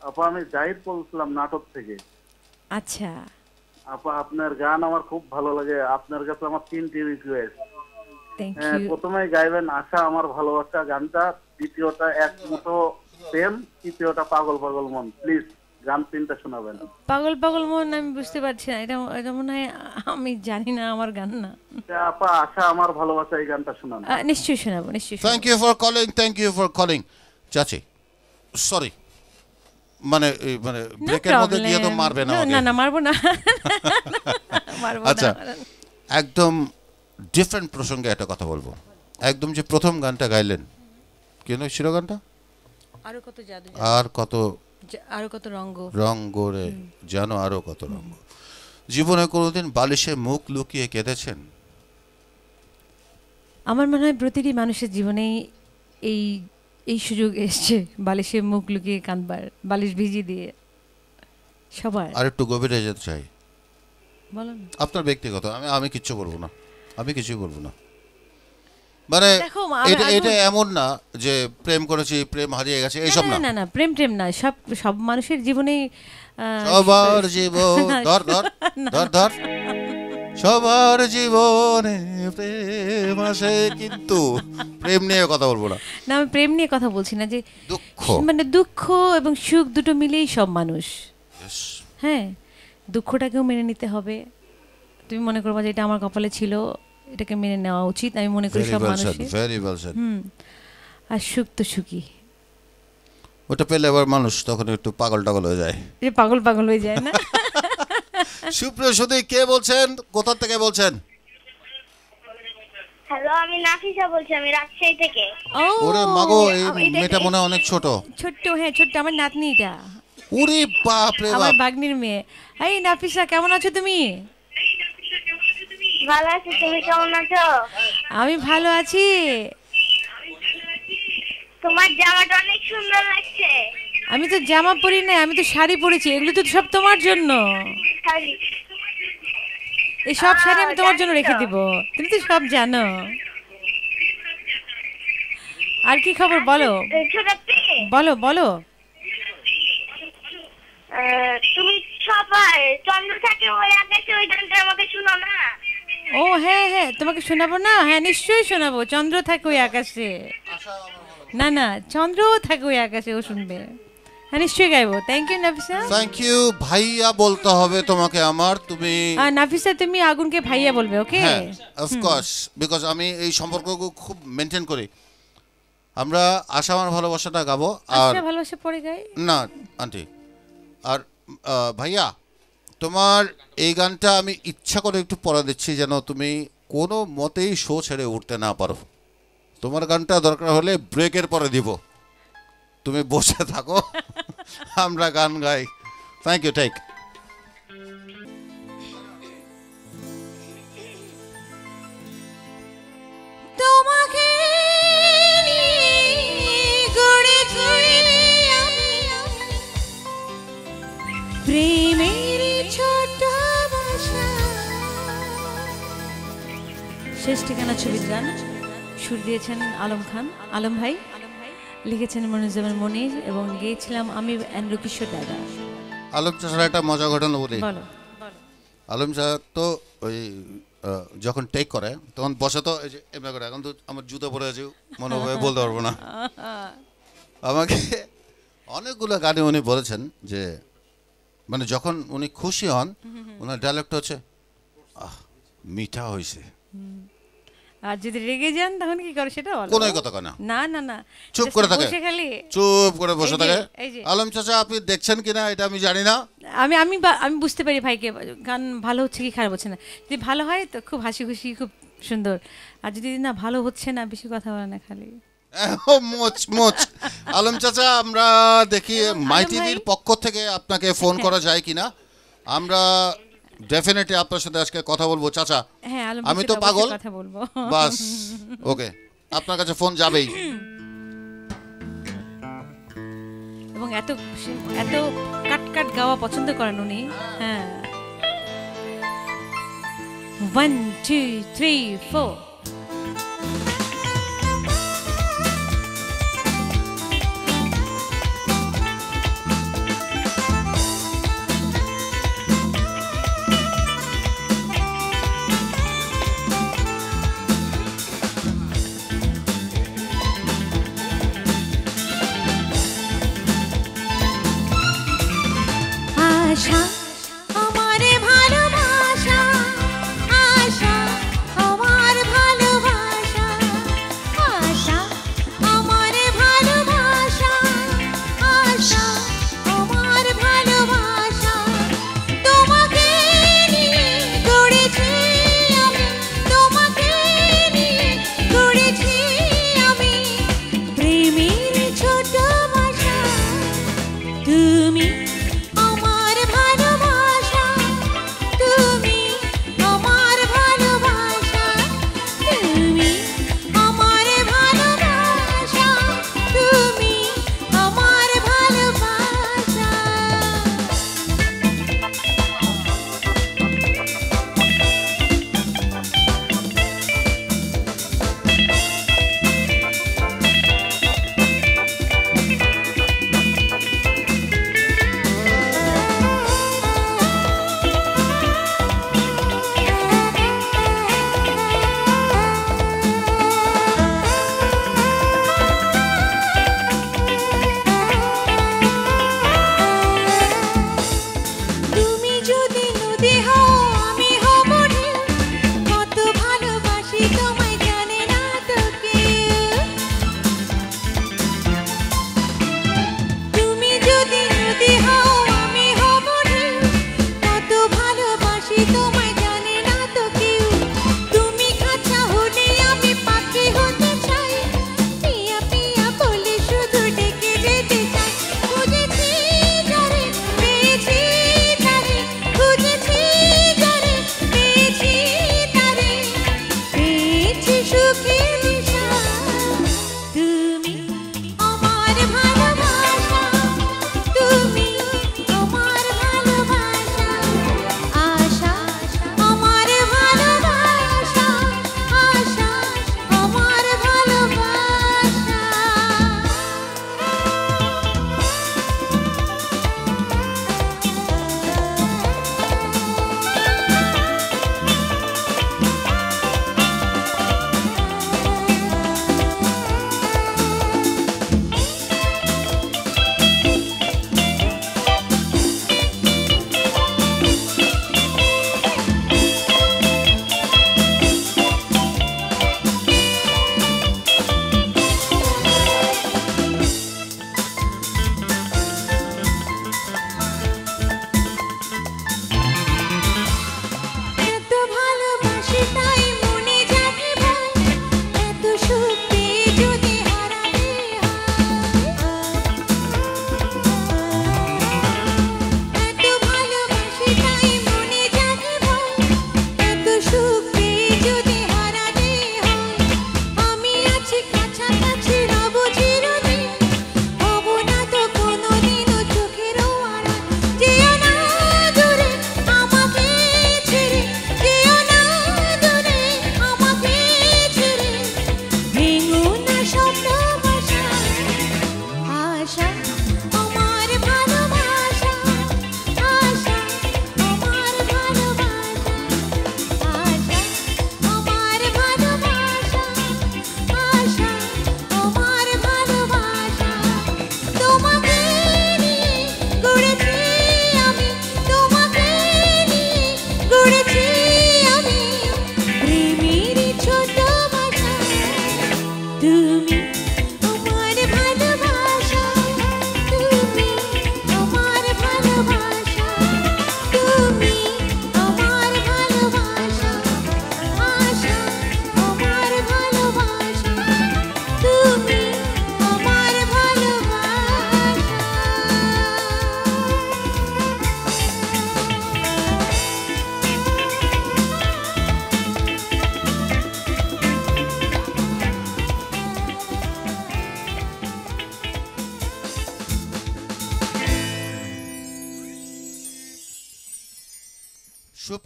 আপা আমি জাহিদ বলছিলাম নাটক থেকে। আচ্ছা, আপা আপনার গান আমার খুব ভালো লাগে। আপনার কাছে আমার 3টি রিকোয়েস্ট। Thank you. প্রথমে গাইবেন আশা আমার ভালোবাসা গানটা, দ্বিতীয়টা এক মুঠো প্রেম, তৃতীয়টা পাগল পাগল মন। প্লিজ গান 3টা শোনাবেন। পাগল পাগল মন আমি বুঝতে পারছি না, এটা এটা মনে হয় আমি জানি না, আমার গান না। আপা আশা আমার ভালোবাসা এই গানটা শোনান। নিশ্চয়ই শোনাবো, নিশ্চয়ই thank you for calling, thank you for calling. চাচি সরি, মানে ব্রেকের মধ্যে দিয়ে তো মারবে না আমাকে। না না, মারবো না। মারবো না। আচ্ছা, একদম ডিফারেন্ট প্রসঙ্গে একটা কথা বলবো। একদম যে প্রথম গানটা গাইলেন, কেন ছিল গানটা? আরো কত জাদু, আর কত আরো কত রঙ্গ, রঙ্গ রে জানো আরো কত রঙ্গ। জীবনে কোনোদিন বালিশে মুখ লুকিয়ে কেঁদেছেন? আমার মনে হয় প্রতিটি মানুষের জীবনেই এই এই সুযোগ এসছে বালিশে মুখ লুকিয়ে কাঁদবার, বালিশ ভিজিয়ে দিয়ে। সবার। আর একটু গভীরে যেতে চাই। বলো না। আপনার ব্যক্তিগত, আমি কিচ্ছু বলবো না, আমি কিছুই বলবো না। মানে দেখো, এটা এমন না যে প্রেম করেছি, প্রেম হারিয়ে গেছে, এইসব না। না না, প্রেম প্রেম না, সব সব মানুষের জীবনেই সবার জীবন ধর ধর ধর ধর সবার জীবনে প্রেম আসে, কিন্তু প্রেম নিয়ে কথা বলবো না। না, আমি প্রেম নিয়ে কথা বলছি না, যে দুঃখ, মানে দুঃখ এবং সুখ দুটো মিলেই সব মানুষ। Yes. হ্যাঁ, দুঃখটাকেও মেনে নিতে হবে। তুমি মনে করবা যে এটা আমার কপালে ছিল, এটাকে মেনে নেওয়া উচিত, আমি মনে করি Very সব well মানুষই। said, very well said. আর সুখ তো সুখী, ওটা পেলে আবার মানুষ তখন একটু পাগল টাগল হয়ে যায়। যে পাগল পাগল হয়ে যায় না। সুপ্রিয় সুধী, কে বলছেন, কোথা থেকে বলছেন? হ্যালো, আমি নাফিসা বলছি, আমি রাজশাহী থেকে। ও, ওরে মাগো, এই এটা- মেয়েটা মনে হয় অনেক ছোট। ছোট্ট, হ্যাঁ ছোট্ট, আমার নাতনি এটা, ওরে বাপ রে আমার বাপ। বাগনির মেয়ে। এই নাফিসা, কেমন আছো তুমি? ভালো আছি, তুমি কেমন আছো? আমি ভালো আছি। তোমার জামাটা অনেক সুন্দর লাগছে। আমি তো জামা পরি না, আমি তো শাড়ি পরেছি, এগুলো তো সব তোমার জন্য। শাড়ি। এই সব শাড়ি আমি তোমার জন্য জানি রেখে তো। দিব, তুমি তো সব জানো। আর কি খবর বলো, ছোটাতে বলো বলো। তুমি সবাই চন্দ্র থাকে ওই আকাশে, ওই গানটা আমাকে শোনো না। ও হ্যাঁ হ্যাঁ, তোমাকে শোনাবো না, হ্যাঁ নিশ্চয়ই শোনাবো। চন্দ্র থাকে ওই আকাশে, না না, চন্দ্রও থাকে ওই আকাশে, ও শুনবে। হ্যাঁ নিশ্চয়ই গাইবো। Thank you Nafisa. Thank you ভাইয়া বলতে হবে তোমাকে আমার, তুমি। নাফিসা, তুমি আগুনকে ভাইয়া বলবে, ওকে? হ্যাঁ অফকোর্স, বিকজ আমি এই সম্পর্ককে খুব মেনটেন করি। আমরা আশা আমার ভালোবাসাটা গাবো। আর আচ্ছা, ভালোবাসা পড়ে গাই না আন্টি, আর ভাইয়া তোমার এই গানটা আমি ইচ্ছা করে একটু পড়া দিচ্ছি, যেন তুমি কোনো মতেই শো ছেড়ে উঠতে না পারো। তোমার গানটা দরকার হলে ব্রেকের পরে দিব, তুমি বসে থাকো, আমরা গান গাই। Thank you, take. তোমাকে গড়েছি আমি প্রেমের ছোট বাসা। শেষ ঠিকানা ছবির গান, সুর দিয়েছেন আলম খান, আলম ভাই, লিখেছেন মনিরুজ্জামান মনির এবং গেয়েছিলাম আমি এন্ড্রু কিশোর দাদা। আলম চাচার একটা মজা ঘটনা বলি। বলো। আলম চাচা তো ওই যখন টেক করে তখন বসে তো এই যে এমনি করে, এখন তো আমার জুতো পরে আছে মনোভাবে বলতে পারবো না। আমাকে অনেকগুলো গানে উনি বলেছেন যে মানে যখন উনি খুশি হন ওনার ডায়লগটা হচ্ছে মিঠা হয়েছে। আর যদি রেগে যান তখন কি করে সেটা বলো। কোনোই কথা কয় না, না না না, চুপ just করে থাকে, বসে খালি চুপ করে বসে এই যে, থাকে। এই যে। আলম চাচা আপনি দেখছেন কিনা এটা আমি জানি না। আমি আমি আমি বুঝতে পারি ভাইকে, গান ভালো হচ্ছে কি খারাপ হচ্ছে না, যদি ভালো হয় তো খুব হাসি খুশি খুব সুন্দর, আর যদি না ভালো হচ্ছে না বেশি কথা বলে না খালি। মোচ মোচ। আলম চাচা আমরা দেখি মাই আলম টিভির ভাই। পক্ষ থেকে আপনাকে ফোন করা যায় কিনা, আমরা ডেফিনেটলি আপনার সাথে আজকে কথা বলবো চাচা। হ্যাঁ আলম আমি ভাইয়ের তো সাথে পাগল, অবশ্যই কথা বলবো। বাস ওকে, আপনার কাছে ফোন যাবেই। এবং এত এত কাট কাট গাওয়া পছন্দ করেন উনি। হ্যাঁ 1 2 3 4 আশা আমার ভালোবাসা, আশা আমার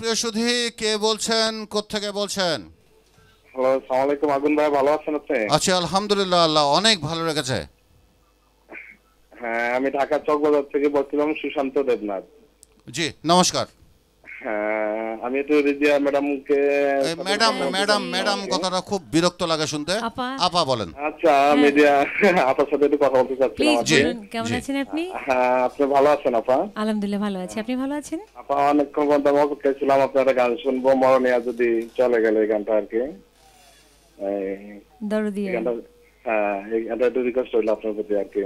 সুপ্রিয় সুধী, কে বলছেন, কোত্থেকে বলছেন? হ্যালো, আসসালামু আলাইকুম। আগুন ভাই, ভালো আছেন আপনি? আচ্ছা, আলহামদুলিল্লাহ, আল্লাহ অনেক ভালো রেখেছে। হ্যাঁ, আমি ঢাকা চকবাজার থেকে বলছিলাম, সুশান্ত দেবনাথ। জি নমস্কার। হ্যাঁ, আমি একটু রিজিয়া ম্যাডামকে। ম্যাডাম ম্যাডাম ম্যাডাম কথাটা খুব বিরক্ত লাগে শুনতে। আপা। আপা বলেন। আচ্ছা, মিডিয়া আপনার সাথে একটু কথা বলতে চাচ্ছিলাম। প্লিজ জি, বলুন, কেমন জি। আছেন আপনি? হ্যাঁ, আপনি ভালো আছেন আপা? আলহামদুলিল্লাহ ভালো আছি, আপনি ভালো আছেন? আপা, অনেকক্ষণ পর্যন্ত আমি অপেক্ষায় ছিলাম আপনার একটা গান শুনবো, মরণিয়া যদি চলে গেলে এই গানটা আর কি। দরদি, এই গানটা, হ্যাঁ, এই গানটা একটু রিকোয়েস্ট হইলো আপনার প্রতি আর কি।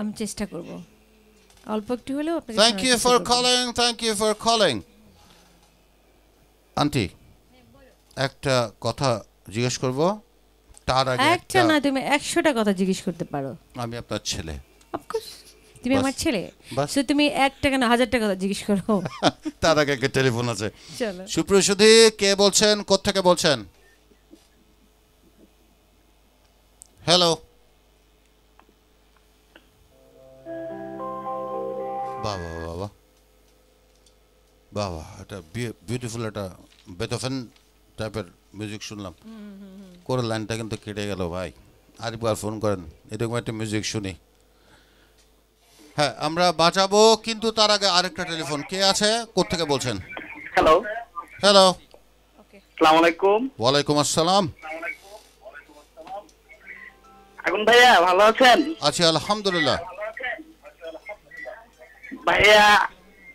আমি চেষ্টা করব, অল্প একটু হলেও আপনাকে thank you for calling, thank you for calling. Aunty, একটা কথা জিজ্ঞেস করব তার আগে একটা না, তুমি 100টা কথা জিজ্ঞেস করতে পারো। আমি আপনার ছেলে। অফকোর্স, তুমি বাস, আমার ছেলে, বাস। সো তুমি 1 টাকা না 1000টা কথা জিজ্ঞেস করো। তার আগে একটা টেলিফোন আছে। চলো। সুপ্রিয় সুধী, কে বলছেন, কোত্থেকে বলছেন? হ্যালো। বাবা বাবা বাবা, এটা বিউটিফুল, একটা বেথোভেন টাইপের মিউজিক শুনলাম। করে লাইনটা কিন্তু কেটে গেল ভাই, আরেকবার ফোন করেন, এরকম একটা মিউজিক শুনি। হ্যাঁ, আমরা বাঁচাবো, কিন্তু তার আগে আরেকটা টেলিফোন। কে আছে, কোত্থেকে বলছেন? Hello, hello. আসসালামু আলাইকুম। ওয়ালাইকুম আসসালাম। আগুন ভাইয়া, ভালো আছেন? আছি আলহামদুলিল্লাহ। ভাইয়া,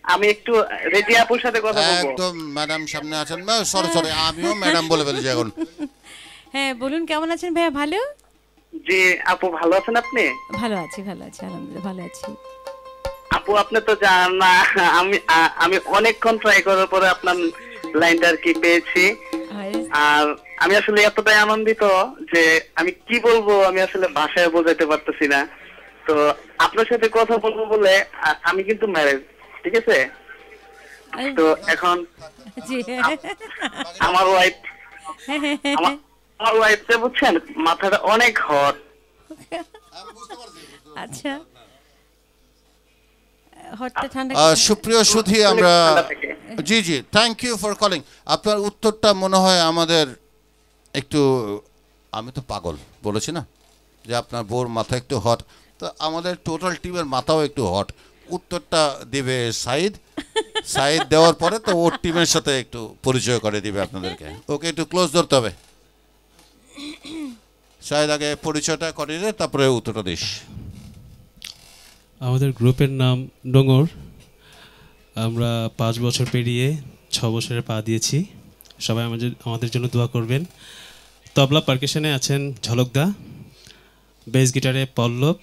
আমি একটু রেজিয়া আপুর সাথে কথা বলবো। একদম ম্যাডাম সামনে আছেন। সরি সরি, আমিও ম্যাডাম বলে ফেলেছি এখন। হ্যাঁ বলুন, কেমন আছেন ভাইয়া? ভালো। জি আপু, ভালো আছেন আপনি? ভালো আছি, ভালো আছি, আলহামদুলিল্লাহ ভালো আছি। আপু, আপনি তো জানেন না, আমি অনেকক্ষণ ট্রাই করার পরে আপনার লাইনটা আর কি পেয়েছি। আর আমি আসলে এতটাই আনন্দিত যে আমি কি বলবো, আমি আসলে ভাষায় বোঝাতে পারতেছি না। তো আপনার সাথে কথা বলবো বলে আমি কিন্তু ম্যারেজ, ঠিক আছে? তো এখন জি। আমার ওয়াইফ, আমার ওয়াইফটা বুঝছেন, মাথাটা অনেক হট। আচ্ছা, হটটা ঠান্ডা। সুপ্রিয় সুধী, আমরা জি জি, থ্যাংক ইউ ফর কলিং। আপনার উত্তরটা মনে হয় আমাদের একটু, আমি তো পাগল বলেছি না যে আপনার বোর মাথা একটু হট, তো আমাদের টোটাল টিমের মাথাও একটু হট। উত্তরটা দিবে সাইদ, সাইদ দেওয়ার পরে তো ওর টিমের সাথে একটু পরিচয় করে দিবে আপনাদেরকে। ওকে একটু ক্লোজ ধরতে হবে। সাইদ আগে পরিচয়টা করে দিলে তারপরে উত্তরটা দিস। আমাদের গ্রুপের নাম ডোঙর। আমরা 5 বছর পেরিয়ে 6 বছরে পা দিয়েছি। সবাই আমাদের জন্য দোয়া করবেন। তবলা পারকাশনে আছেন ঝলকদা, বেস গিটারে পল্লব,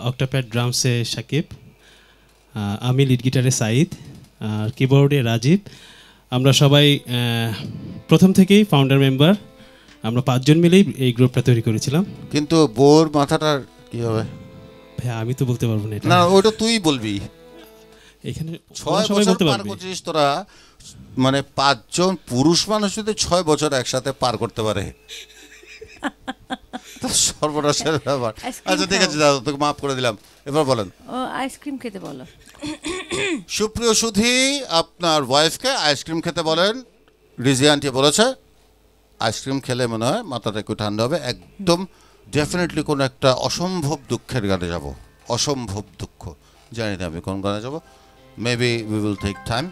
অক্টাপ্যাড ড্রামসে সাকিব, আমি লিড গিটারে সাইদ, আর কিবোর্ডে রাজীব। আমরা সবাই প্রথম থেকেই ফাউন্ডার মেম্বার। আমরা 5 জন মিলেই এই গ্রুপটা তৈরি করেছিলাম। কিন্তু বোর মাথাটার কি হবে? ভাই আমি তো বলতে পারবো না এটা। না, ওইটা তুই বলবি। এখানে 6 সবাই বছর বলতে পার পারবে। করছিস তোরা, মানে 5 জন পুরুষ মানুষ যদি 6 বছর একসাথে পার করতে পারে, তো সর্বনাশের ব্যাপার। আচ্ছা ঠিক আছে, দাদা তোকে মাফ করে দিলাম। এবার বলেন। ও আইসক্রিম খেতে বলো। সুপ্রিয় সুধী, আপনার ওয়াইফকে আইসক্রিম খেতে বলেন। রিজি আন্টি বলেছে আইসক্রিম খেলে মনে হয় মাথাটা একটু ঠান্ডা হবে। একদম ডেফিনেটলি কোনো একটা অসম্ভব দুঃখের গানে যাব। অসম্ভব দুঃখ, জানি না আমি কোন গানে যাব। Maybe we will take time,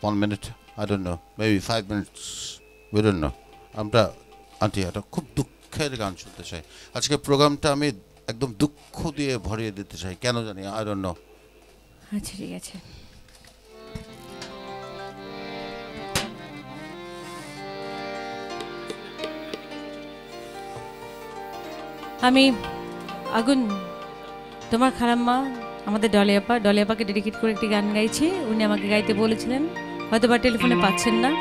1 minute, I don't know, maybe 5 minutes, we don't know. আমরা আন্টি একটা খুব দুঃখের গান শুনতে চাই। আজকে প্রোগ্রামটা আমি একদম দুঃখ দিয়ে ভরিয়ে দিতে চাই, কেন জানি, আই ডোন্ট নো। আচ্ছা ঠিক আছে। আমি আগুন, তোমার খালাম্মা আমাদের ডলি আপাকে ডেডিকেট করে একটি গান গাইছি। উনি আমাকে গাইতে বলেছিলেন, হয়তো বা টেলিফোনে পাচ্ছেন না।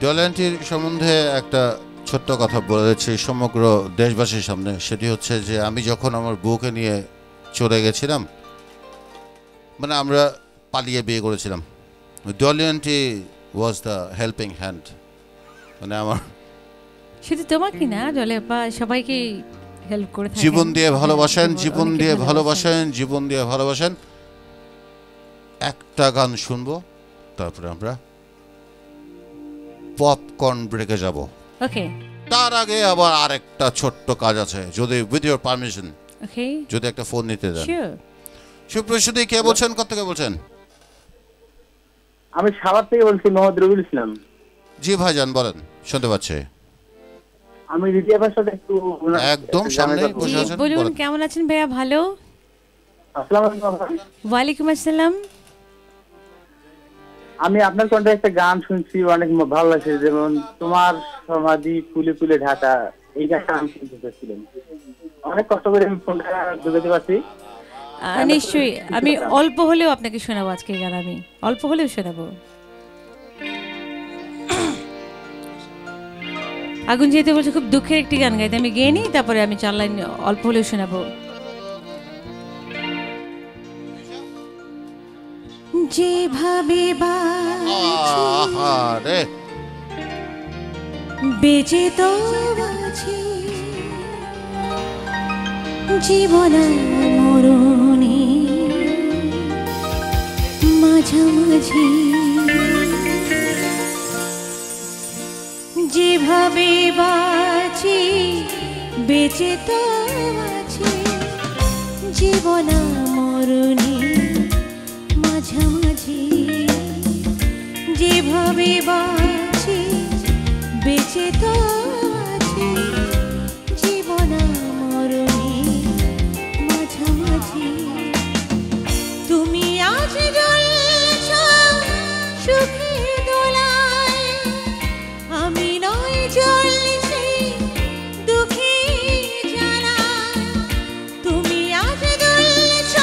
ডলি আন্টির সম্বন্ধে একটা ছোট্ট কথা বলেছি সমগ্র দেশবাসীর সামনে। সেটি হচ্ছে যে আমি যখন আমার বউকে নিয়ে চলে গেছিলাম, মানে আমরা পালিয়ে বিয়ে করেছিলাম, Dolly aunty was the helping hand. মানে আমার শুধু তোমাকে না, ডলি আপা সবাইকে হেল্প করে থাকেন। জীবন দিয়ে ভালোবাসেন, জীবন দিয়ে ভালোবাসেন, জীবন দিয়ে ভালোবাসেন। একটা গান শুনবো, তারপরে আমরা পপকর্ন ব্রেকে যাব। ওকে তার আগে আবার আরেকটা ছোট্ট কাজ আছে, যদি উইথ ইউর পারমিশন, ওকে যদি একটা ফোন নিতে দেন। শিওর। সুপ্রসিদ্ধি, কে বলছেন, কত থেকে বলছেন? আমি সাভার থেকে বলছি, মোহাম্মদ রবিউল ইসলাম। জি ভাইজান বলেন, শুনতে পাচ্ছি। আমি রিদিয়া ভাইয়ের সাথে একটু একদম সামনে বসে জি আছেন, বলুন, বলেন। কেমন আছেন ভাইয়া? ভালো। আসসালামু আলাইকুম ভাই। ওয়ালাইকুম আসসালাম। আমি আপনার কণ্ঠে একটা গান শুনছি, অনেক ভালো লাগছে, যেমন তোমার সমাধি ফুলে ফুলে ঢাকা, এই গানটা আমি শুনতে চাচ্ছিলাম। অনেক কষ্ট করে আমি ফোনটা ঢুকাতে পারছি। নিশ্চয়ই আমি অল্প হলেও আপনাকে শোনাবো আজকে গান, আমি অল্প হলেও শোনাবো। আগুন যেহেতু বলছে খুব দুঃখের একটি গান গাইতে, আমি গেয়ে নিই, তারপরে আমি 4 লাইন অল্প হলেও শোনাবো। যেভাবে আহারে, বেঁচে তো আছি জীবন মরণে মাঝামাঝি, যেভাবে বাঁচি বেঁচে তো আছি জীবন মরণে মাঝামাঝি, যেভাবে বাঁচি বেঁচে তো আছি জীবন মরণে মাঝামাঝি। তুমি আজ জ্বলছ সুখে দোলায়, আমি নয় জ্বলছি দুঃখে জ্বালায়। তুমি আজ জ্বলছ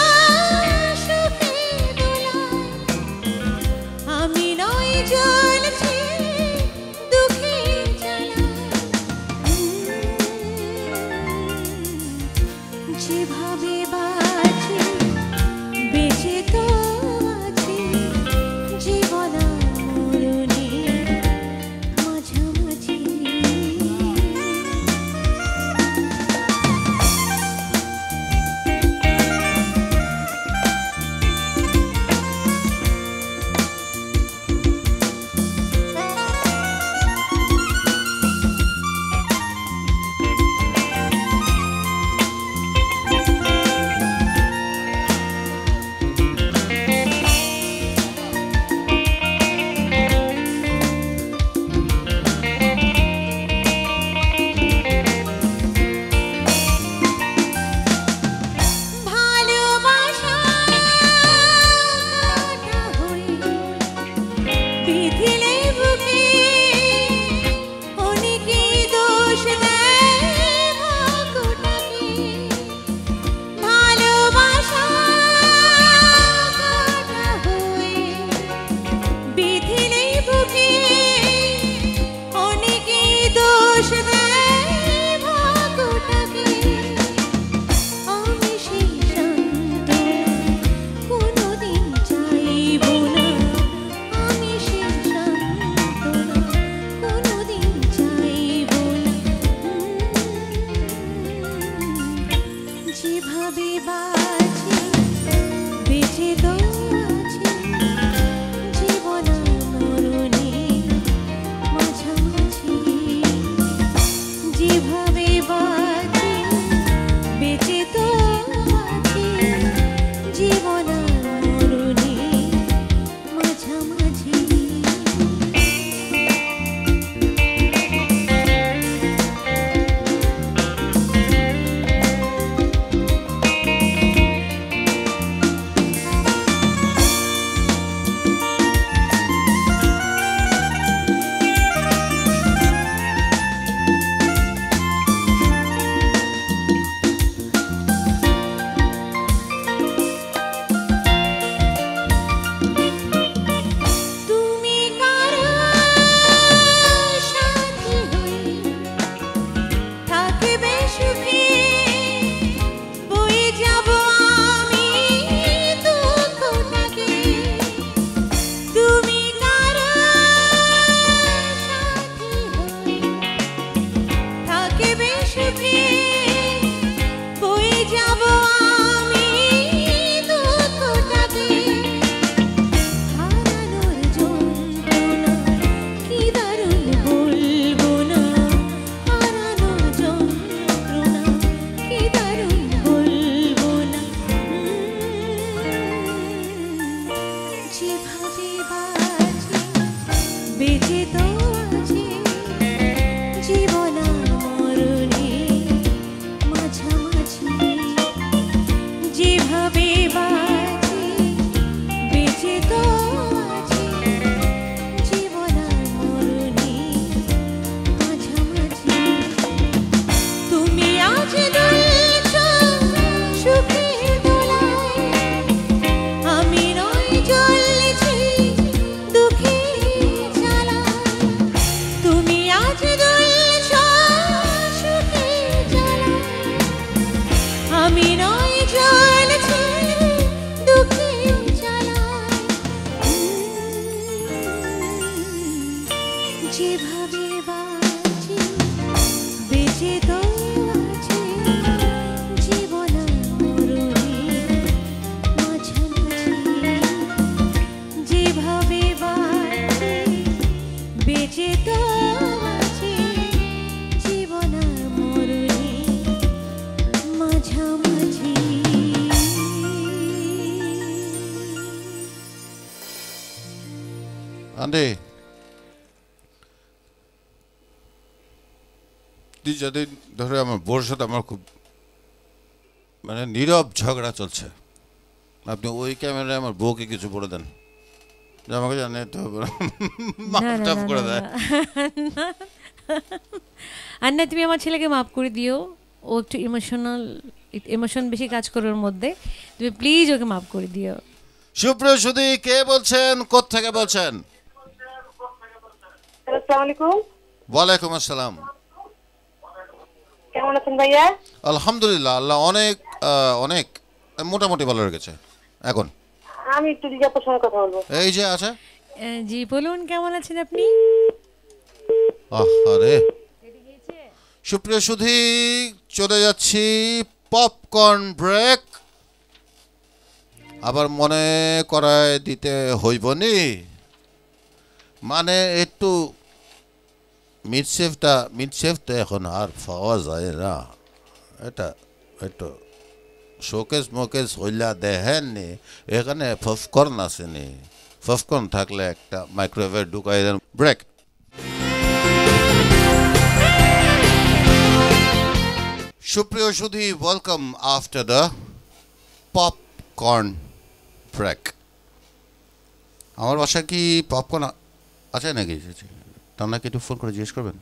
সুখে দোলায়, আমি নয় জ্বলছি দুঃখে জ্বালায়। যেভাবে বাঁচি বেঁচে তো আছি জীবন যেভাবে বাঁচি বেঁচে তো আছি জীবন আর মরণে মাঝামাঝি যেভাবে বাঁচি বেঁচে তো আছি জীবন আর মরণে মাঝামাঝি তুমি আজ দুলছ সুখের দোলায় আমি নই জ্বলছি দুঃখের জ্বালায় তুমি আজ দুলছ সুখের জ্বালায় আমি নই জ্বলছি দুঃখের জ্বালায় যেভাবে বাঁচি বেঁচে তো আছি জীবন আর মরণে মাঝামাঝি যেভাবে বাঁচি বেঁচে তো আছি জীবন আর মরণে মাঝামাঝি আন্টি দুদিন ধরে আমার বউর সাথে আমার খুব মানে নীরব ঝগড়া চলছে। আপনি ওই ক্যামেরায় আমার বউকে কিছু বলে দেন যে আমাকে জানাতে হবে না, মাফ টাফ করে দেয়। আর না তুমি আমার ছেলেকে মাফ করে দিও, ও একটু ইমোশন বেশি কাজ করে ওর মধ্যে, তুমি প্লিজ ওকে মাফ করে দিও। সুপ্রিয় সুধী, কে বলছেন, কোত্থেকে বলছেন? আসসালামু আলাইকুম। ওয়ালাইকুম আসসালাম। কেমন আছেন ভাইয়া? আলহামদুলিল্লাহ, আল্লাহ অনেক অনেক মোটামুটি ভালো রেখেছে এখন। আমি একটু জিজ্ঞাসার সঙ্গে কথা বলবো। এই যে আছে। জি বলুন, কেমন আছেন আপনি? আরে সুপ্রিয় সুধী, চলে যাচ্ছি পপকর্ন ব্রেক। আবার মনে করায় দিতে হইবনি, মানে একটু মিডশেফটা এখন আর পাওয়া যায় না। এটা একটু শোকেস মোকেস হইলা দেখেননি, এখানে পপকর্ন আসেনি। পপকর্ন থাকলে একটা মাইক্রোওয়েভে ঢুকাই দেন। ব্রেক। সুপ্রিয় সুধী, welcome after the popcorn break. আমার বাসায় কি পপকর্ন আছে নাকি? তার নাকি একটু ফোন করে জিজ্ঞেস করবেন।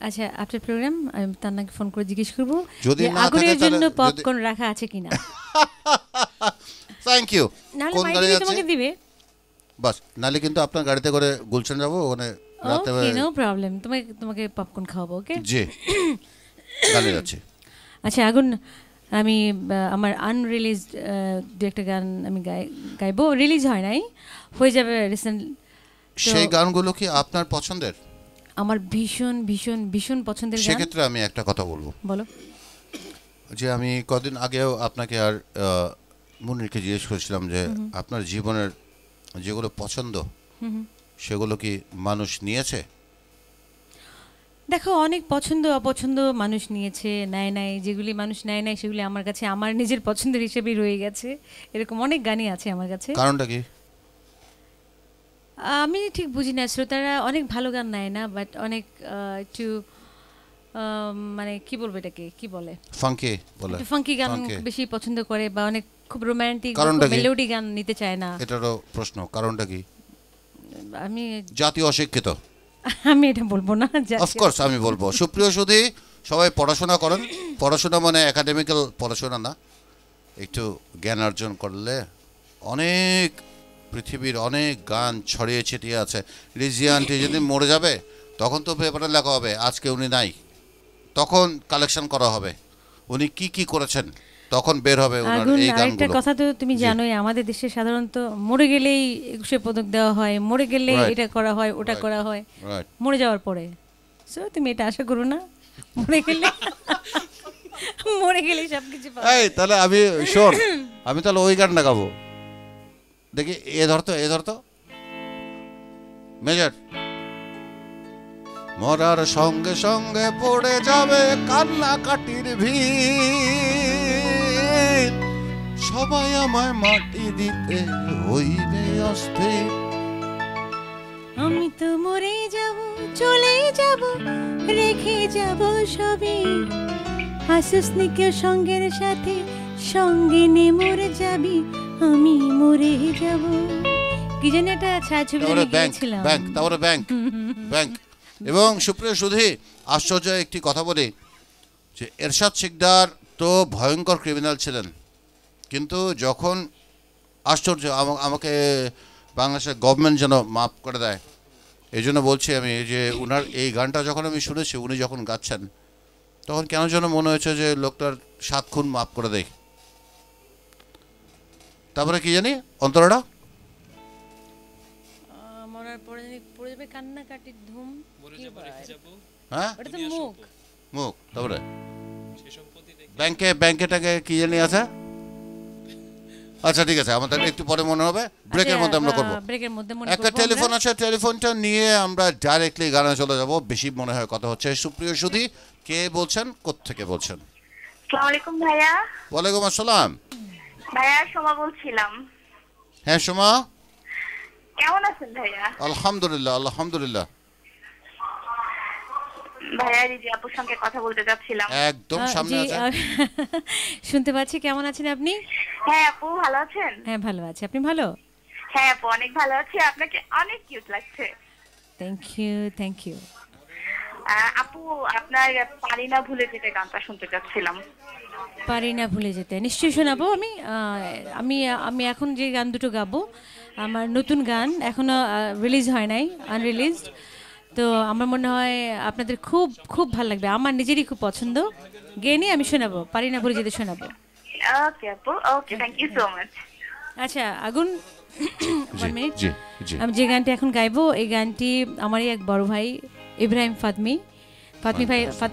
আচ্ছা, আপনার প্রোগ্রাম, আমি তান্নাকে ফোন করে জিজ্ঞেস করব যদি যে না থাকে আগুনের জন্য তাহলে পপকর্ন রাখা আছে কিনা। Thank you. নাহলে কোন গাড়ি মাইকে আছে? তোমাকে দিবে। বাস, নালে কিন্তু আপনার গাড়িতে করে গুলশান যাবো, ওখানে রাতে। ওকে, নো প্রবলেম, তোমাকে পপকর্ন খাওয়াবো। ওকে জি, গানে যাচ্ছি। আচ্ছা আগুন, আমি আমার আনরিলিজড দু একটা গান আমি গাইবো, রিলিজ হয় নাই, হয়ে যাবে রিসেন্ট। সেই গানগুলো কি আপনার পছন্দের? আমার ভীষণ ভীষণ ভীষণ পছন্দের গান। সেক্ষেত্রে আমি একটা কথা বলবো। বলো। যে আমি কদিন আগেও আপনাকে আর মুনিরকে জিজ্ঞেস করেছিলাম যে আপনার জীবনের যেগুলো পছন্দ সেগুলো কি মানুষ নিয়েছে? দেখো, অনেক পছন্দ অপছন্দ মানুষ নিয়েছে, নেয় নাই। যেগুলি মানুষ নেয় নাই সেগুলি আমার কাছে আমার নিজের পছন্দের হিসেবেই রয়ে গেছে। এরকম অনেক গানই আছে আমার কাছে। কারণটা কি? আমি ঠিক বুঝি না, শ্রোতারা অনেক ভালো গান নেয় না, বাট অনেক একটু মানে কি বলবো, এটাকে কি বলে, ফাঙ্কি বলে, একটু ফাঙ্কি গান বেশি পছন্দ করে, বা অনেক খুব রোমান্টিক মেলোডি গান নিতে চায় না। এটারও প্রশ্ন, কারণটা কি? আমি জাতীয় অশিক্ষিত। আমি এটা বলবো না, অফকোর্স আমি বলবো। সুপ্রিয় সুধী, সবাই পড়াশোনা করেন। পড়াশোনা মানে একাডেমিক্যাল পড়াশোনা না, একটু জ্ঞান অর্জন করলে অনেক পৃথিবীর অনেক গান ছড়িয়ে ছিটিয়ে আছে। রিজিয়ানটি যেদিন মরে যাবে তখন তো পেপারে লেখা হবে আজকে উনি নাই, তখন কালেকশন করা হবে উনি কি কি করেছেন, তখন বের হবে ওনার এই গানগুলো। একটা কথা তো তুমি জানোই, আমাদের দেশে সাধারণত মরে গেলেই 21 পদক দেওয়া হয়, মরে গেলে এটা করা হয়, ওটা করা হয়, মরে যাওয়ার পরে। সো তুমি এটা আশা করো না, মরে গেলে সবকিছু পাবে। এই তাহলে আমি শোন, আমি তাহলে ওই গানটা গাবো। দেখি, এ ধরতো মেজর। মরার সঙ্গে সঙ্গে পড়ে যাবে কান্নাকাটির ভিড়, সবাই আমায় মাটি দিতে হইবে অস্থির। আমি তো মরে যাব, চলে যাব, রেখে যাব সবই, হাসুসনি কেউ সঙ্গের সাথে, সঙ্গে নে মরে যাবি, আমি মরে যাব। কি জানি একটা ছায়াছবি গিয়েছিলাম। ব্যাংক তারপরে ব্যাংক। এবং সুপ্রিয় সুধী, আশ্চর্য একটি কথা বলি যে এরশাদ শিকদার তো ভয়ঙ্কর ক্রিমিনাল ছিলেন, কিন্তু যখন আশ্চর্য আমাকে বাংলাদেশের গভর্নমেন্ট যেন মাফ করে দেয়, এই জন্য বলছি আমি যে উনার এই গানটা যখন আমি শুনেছি, উনি যখন গাচ্ছেন, তখন কেন যেন মনে হয়েছে যে লোকটার 7 খুন মাফ করে দেয়। তারপরে কি জানি অন্তরটা মরার পরে পড়ে যাবে কান্নাকাটির ধুম, হ্যাঁ ওটা তো মুখ। তারপরে ব্যাংকে টাকে কি জানি আছে। আচ্ছা ঠিক আছে, আমাদের একটু পরে মনে হবে, ব্রেকের মধ্যে আমরা করবো। একটা টেলিফোন আছে, টেলিফোনটা নিয়ে আমরা ডাইরেক্টলি গানে চলে যাব। বেশি মনে হয় কথা হচ্ছে। সুপ্রিয় সুধী, কে বলছেন, কোত্থেকে বলছেন? আসসালামু আলাইকুম ভাইয়া। ওয়ালাইকুম আসসালাম। ভাইয়া সোমা বলছিলাম। হ্যাঁ সোমা, কেমন আছেন ভাইয়া? আলহামদুলিল্লাহ। ভাইয়া রিজি আপুর সঙ্গে কথা বলতে যাচ্ছিলাম। একদম সামনে আছে, শুনতে পাচ্ছি। কেমন আছেন আপনি? হ্যাঁ আপু, ভালো আছেন? হ্যাঁ ভালো আছি, আপনি ভালো? হ্যাঁ আপু, অনেক ভালো আছি। আপনাকে অনেক কিউট লাগছে। Thank you. আপু, আপনার পারি না ভুলে যেতে গানটা শুনতে চাচ্ছিলাম। পারি না ভুলে যেতে নিশ্চয়ই শোনাবো। আমি এখন যে গান দুটো গাবো, আমার নতুন গান, এখনো রিলিজ হয় নাই, আনরিলিজড। তো আমার মনে হয় আপনাদের খুব খুব ভালো লাগবে, আমার নিজেরই খুব পছন্দ। গেয়ে নিয়ে আমি শোনাবো, পারি না ভুলে যেতে শোনাবো। ওকে আপু, ওকে, থ্যাংক ইউ সো মাচ। আচ্ছা আগুন, জি। আমি যে গানটি এখন গাইবো, এই গানটি আমারই এক বড় ভাই ইব্রাহিম ফাতমি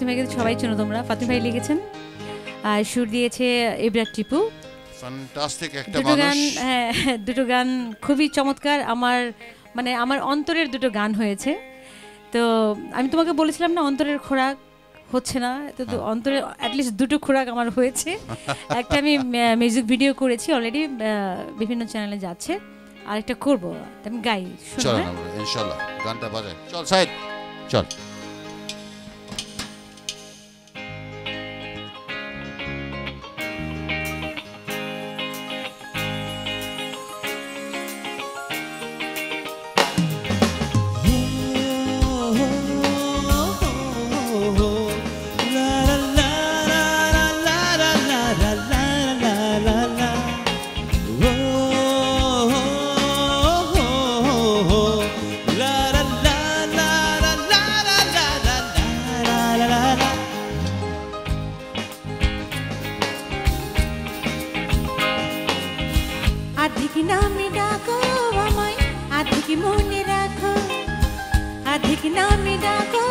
ভাইকে সবাই চেনো তোমরা। ফাতমি ভাই লিখেছেন, আর সুর দিয়েছে ইব্রাহিম টিপু। ফ্যান্টাস্টিক একটা দুটো গান, মানুষ। হ্যাঁ দুটো গান খুবই চমৎকার। আমার অন্তরের দুটো গান হয়েছে। তো আমি তোমাকে বলেছিলাম না, অন্তরের খোরাক হচ্ছে না, তো অন্তরে অ্যাটলিস্ট দুটো খোরাক আমার হয়েছে। একটা আমি মিউজিক ভিডিও করেছি অলরেডি, বিভিন্ন চ্যানেলে যাচ্ছে, আর একটা করবো, আমি গাই। চল ইনশাআল্লাহ গানটা বাজাই। চল সাইদ, চল। আধিক নামে ডাকো আমায়, আধিক মনে রাখো, আধিক নামে ডাকো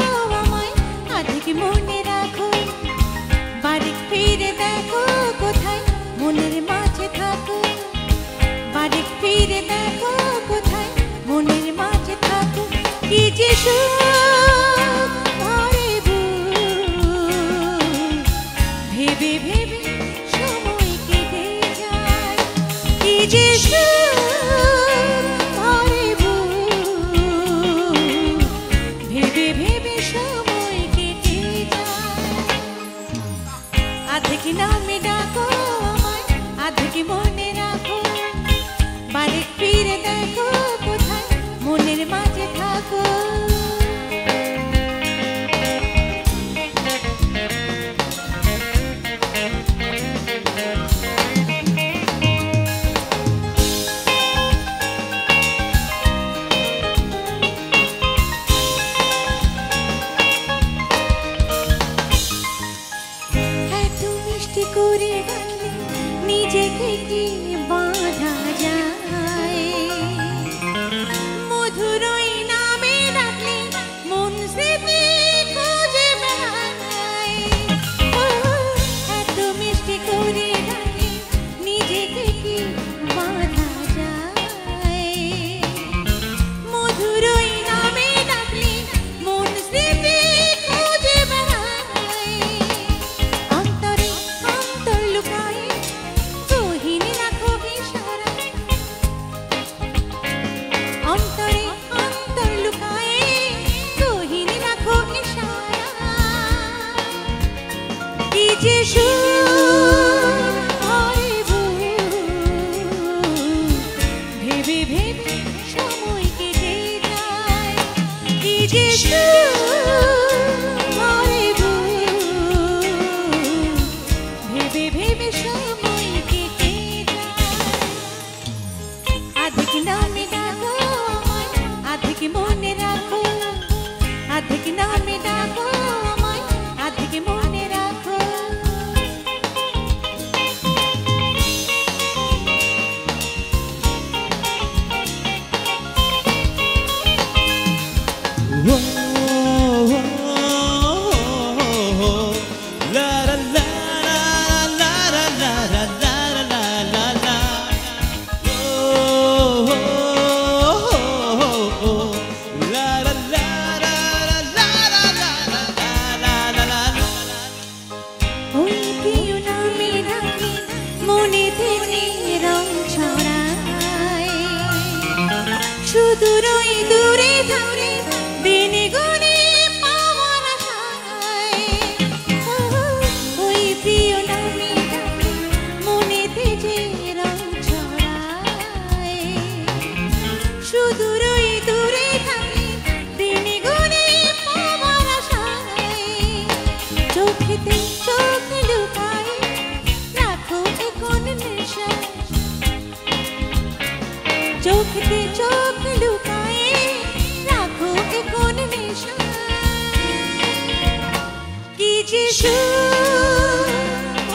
আমায়, আধিক মনে রাখো, বাড়ি ফিরে দেখো কোথায় মনের মাঝে থাকো, বাড়ি ফিরে দেখো কোথায় মনের মাঝে থাকো, কি যে সুখ ভরে বুক, ভেবে ভেবে সময় কেটে যায়, কি যে সুখ ভরে বুক, ভেবে ভেবে সময় কেটে যায়। আধিক নামে ডাকো আমায়, আধিক মনে রাখো, বাড়ি ফিরে দেখো কোথায় মনের মাঝে থাকো। এত মিষ্টি করে গাইলে নিজেকে কি ভেবে সময় কেটে যায় কি যে সুখ ওরে বুক ভেবে ভেবে সময় কেটে যায় আধিক নামে ডাকো আমায় আধিক মনে রাখো আধিক নামে ডাকো আমায় আধিক মনে রাখো ওই প্রিয় নামে ডাকি মনেতে যে রং ছড়ায় সুদূর ওই দূরে থাকে দিনে গুনে পাওয়ার আশায় ওই প্রিয় নামে ডাকি মনেতে যে রং ছড়ায় সুদূর ওই দূরে থাকে দিনে গুনে পাওয়ার আশায় চোখেতে চোখ লুকায় রাখো এ কোন নেশা চোখেতে চোখ লুকায় রাখো এ কোন নেশা কি যে সুখ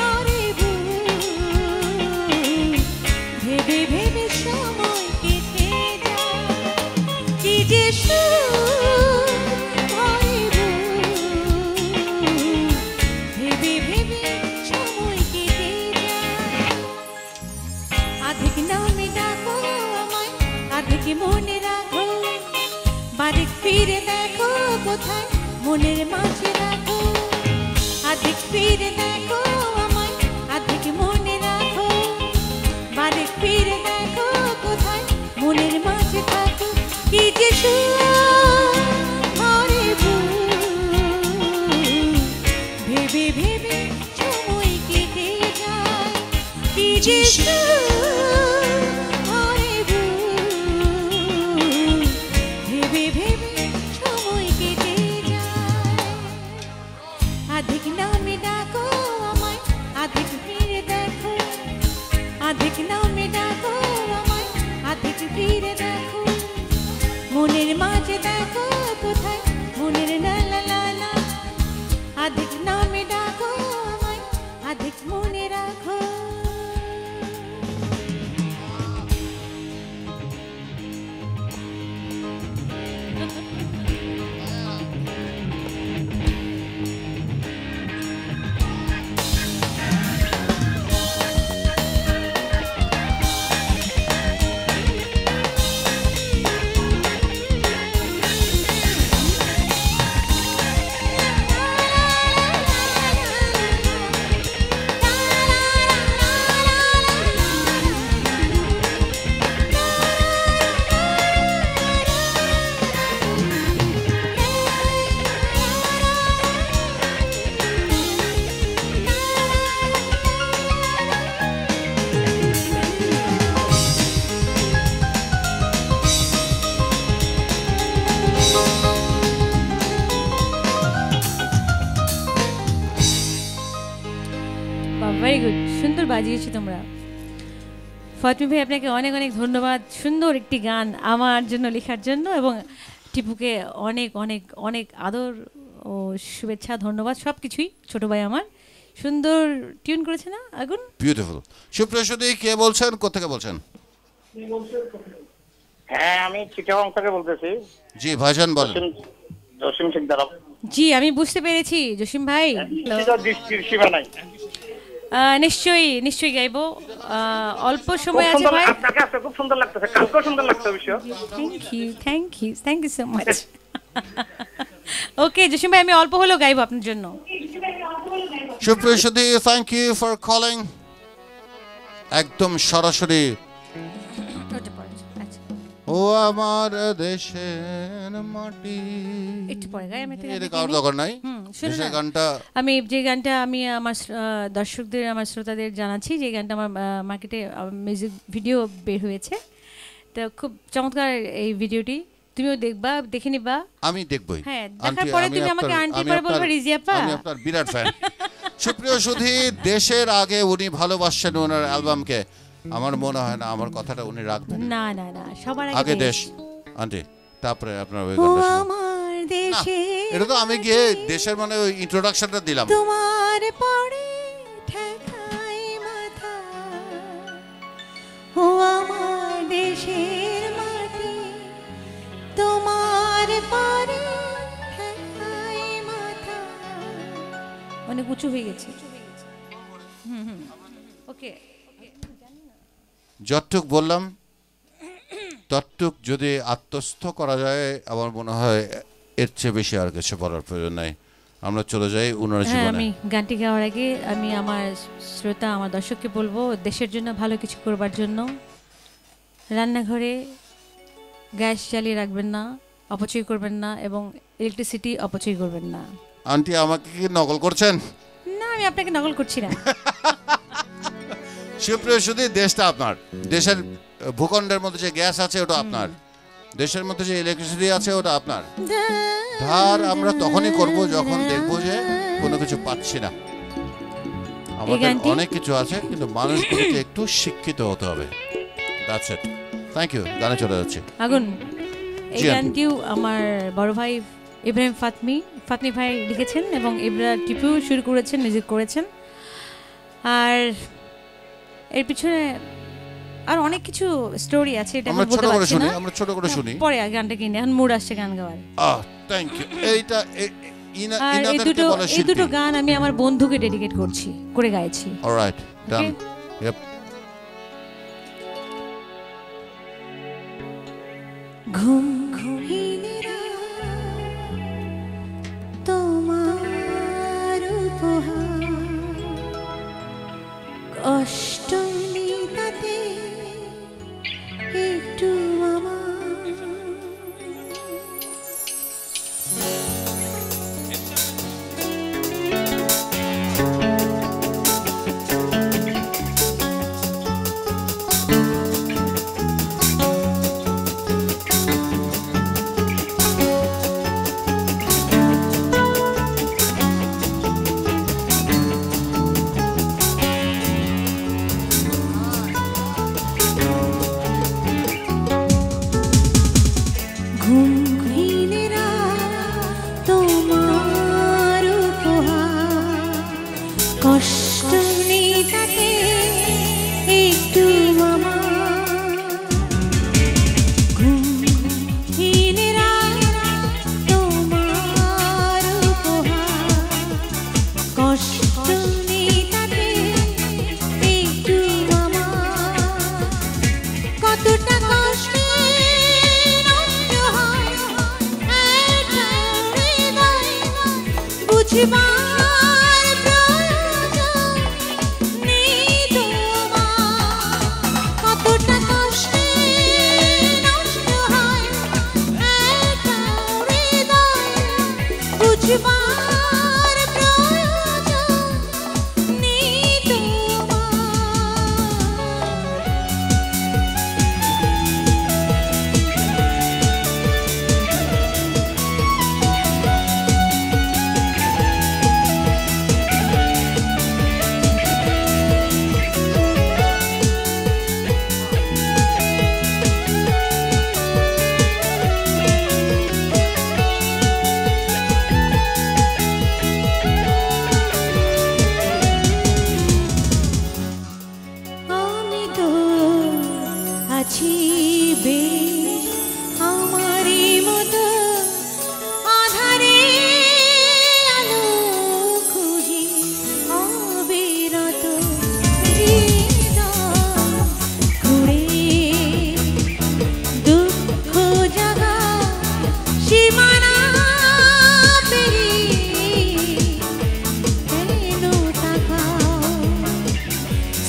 ওরে বুক ভেবে ভেবে সময় কেটে যায় কি যে সুখ ওরে বুক ভেবে ভেবে সময় কেটে যায় আধিক নামে ডাকো আমায় আধিক মনে রাখো বারেক ফিরে দেখো কোথায় মনের মাঝে রাখো আধিক ফিরে দেখো আমায় আধিক মনে রাখো বারেক ফিরে দেখো কোথায় মনের মাঝে থাকো কি যে সুখ ওরে বুক ভেবে ভেবে সময় কেটে যায় কি যে সুখ ওরে বুক ভেবে ভেবে সময় কেটে যায় আধিক নামে ডাকো আমায় আধিক ফিরে দেখো আধিক নামে ডাকো আমায় আধিক ফিরে দেখো মনের মাঝে দেখো কোথায় মনের লালা লালা আধিক নামে ডাকো আমায় আধিক মনে রাখো ভেরি গুড সুন্দর বাজিয়েছো তোমরা ফাতমি ভাই আপনাকে অনেক অনেক ধন্যবাদ সুন্দর একটি গান আমার জন্য লেখার জন্য এবং টিপুকে অনেক অনেক অনেক আদর ও শুভেচ্ছা ধন্যবাদ সব কিছুই ছোট ভাই আমার সুন্দর টিউন করেছে না আগুন বিউটিফুল সুপ্রসদী কে বলছেন কোথা বলছেন হ্যাঁ আমি চিটাগং থেকে বলতেছি জি ভাইজান বলেন জসিম সিকদার জি আমি বুঝতে পেরেছি জসিম ভাই দৃষ্টির সীমা নাই নিশ্চয়ই নিশ্চয়ই গাইবো অল্প সময় আছে ভাই আপনাকে আজকে খুব সুন্দর লাগতেছে কালকেও সুন্দর লাগছে অবশ্য thank you so much okay Jasim ভাই আমি অল্প হলেও গাইবো আপনার জন্য সুপ্রসদী থ্যাংক ইউ ফর কলিং একদম সরাসরি ও আমার দেশের মাটি একটু পরে গাই আমি এর কার দরকার নাই এই গানটা আমি যে গানটা আমি আমার দর্শকদের আমার শ্রোতাদের জানাচ্ছি যে গানটা আমার মার্কেটে মিউজিক ভিডিও বের হয়েছে তো খুব চমৎকার এই ভিডিওটি, তুমিও দেখবা, দেখে নিবা। আমি দেখবই। হ্যাঁ, দেখার পরে তুমি আমাকে আন্টি করে বলবে রিজিয়াপা। আমি আপনার বিরাট ফ্যান। সুপ্রিয় সুধী, দেশের আগে উনি ভালোবাসেন ওনার অ্যালবামকে। আমার মনে হয় না আমার কথাটা উনি রাখবেন। না না না, সবার আগে দেশ আন্টি, তারপরে আপনার ওই গানটা শুনুন। আমার দেশে এটা তো আমি গিয়ে দেশের মানে ওই ইন্ট্রোডাকশনটা দিলাম। তোমার পরে ঠেকাই মাথা, ও আমার দেশের মাটি, তোমার পরে ঠেকাই মাথা। অনেক উঁচু হয়ে গেছে। ওকে, যতটুক বললাম ততটুক যদি আত্মস্থ করা যায়, আমার মনে হয় এর চেয়ে বেশি আর কিছু বলার প্রয়োজন নাই। আমরা চলে যাই ওনার জীবনে। আমি গানটি গাওয়ার আগে আমি আমার শ্রোতা, আমার দর্শককে বলবো, দেশের জন্য ভালো কিছু করবার জন্য রান্নাঘরে গ্যাস জ্বালিয়ে রাখবেন না, অপচয় করবেন না, এবং ইলেকট্রিসিটি অপচয় করবেন না। আন্টি আমাকে কি নকল করছেন? না, আমি আপনাকে নকল করছি না। সুপ্রিয় সুধী, দেশটা আপনার। দেশের ভূখণ্ডের মধ্যে যে গ্যাস আছে ওটা আপনার, দেশের মধ্যে যে ইলেকট্রিসিটি আছে ওটা আপনার। ধার আমরা তখনই করব যখন দেখব যে কোনো কিছু পাচ্ছি না। আমাদের অনেক কিছু আছে, কিন্তু মানুষগুলোকে একটু শিক্ষিত হতে হবে। That's it. Thank you. গানে চলে যাচ্ছে। আগুন। এই গানটিও আমার বড় ভাই ইব্রাহিম ফাতমি ভাই লিখেছেন এবং ইব্রা টিপু শুরু করেছেন, মিউজিক করেছেন। আর এর পিছনে আর অনেক কিছু স্টোরি আছে, এটা আমি বলতে পারছি না। আমরা ছোট করে শুনি পরে গানটা কিনে, এখন মুড আসছে গান গাওয়ার। Thank you. এইটা এই দুটো গান আমি আমার বন্ধুকে ডেডিকেট করছি, করে গাইছি। অলরাইট, ডান। ইয়েপ। ঘুম ঘুমিয়ে তোমার উপহার, কষ্ট নিতে একটু আমার, কষ্ট নিতে একটু আমার, ঘুমহীনেরা তোমার উপহার, কষ্ট নিতে একটু আমার, কতটা কষ্ট বুঝবা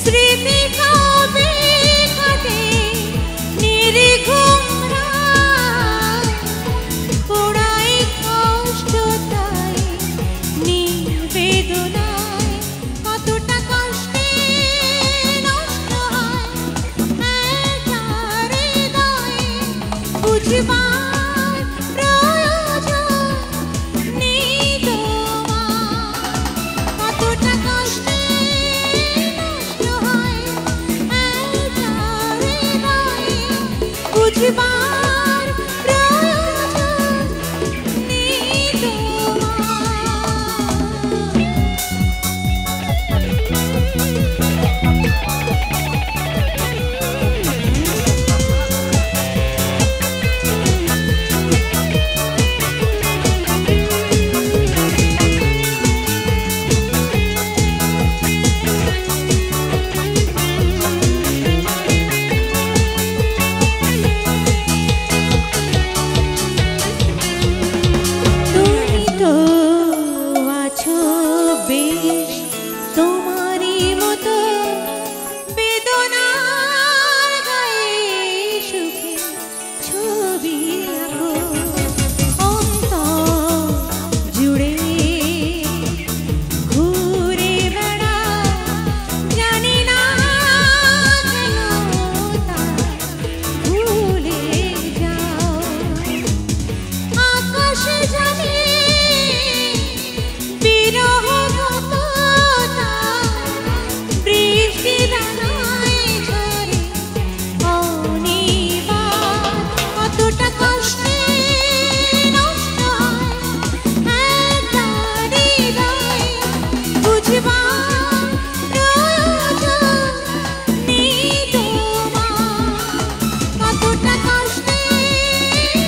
স্মৃতি কবে কাটে নিরিখ বুঝবার প্রয়োজন নেই তোমার কতটা কষ্টে নষ্ট হয় একটা হৃদয়ে বুঝবার প্রয়োজন নেই তোমার তুমি তো আছো বেশ তোমারই মতো বেদনার গায়ে সুখে ছবি আঁকো অন্তর জুড়ে ঘুরে বেড়াও জানি না কেন তা ভুলে যাও আকাশে জানি বিরহ কতটা বৃষ্টি দানায় ঝরে অনিবার কতটা কষ্টে নষ্ট হয় একটা হৃদয় বুঝবার প্রয়োজন নেই তোমার কতটা কষ্টে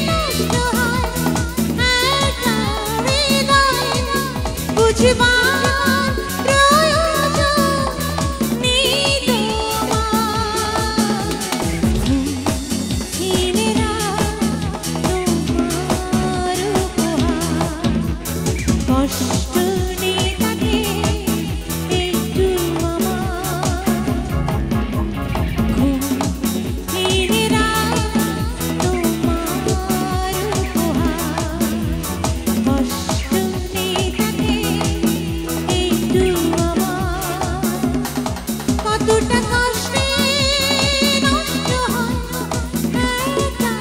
নষ্ট হয় একটা হৃদয় বুঝবার প্রয়োজন নেই তোমার ঘুমহীনেরা তোমার উপহার কষ্ট নেই তাতে একটু আমার ঘুমহীনেরা তোমার উপহার কষ্ট নেই তাতে একটু আমার কতটা কষ্টে নষ্ট হয় একটা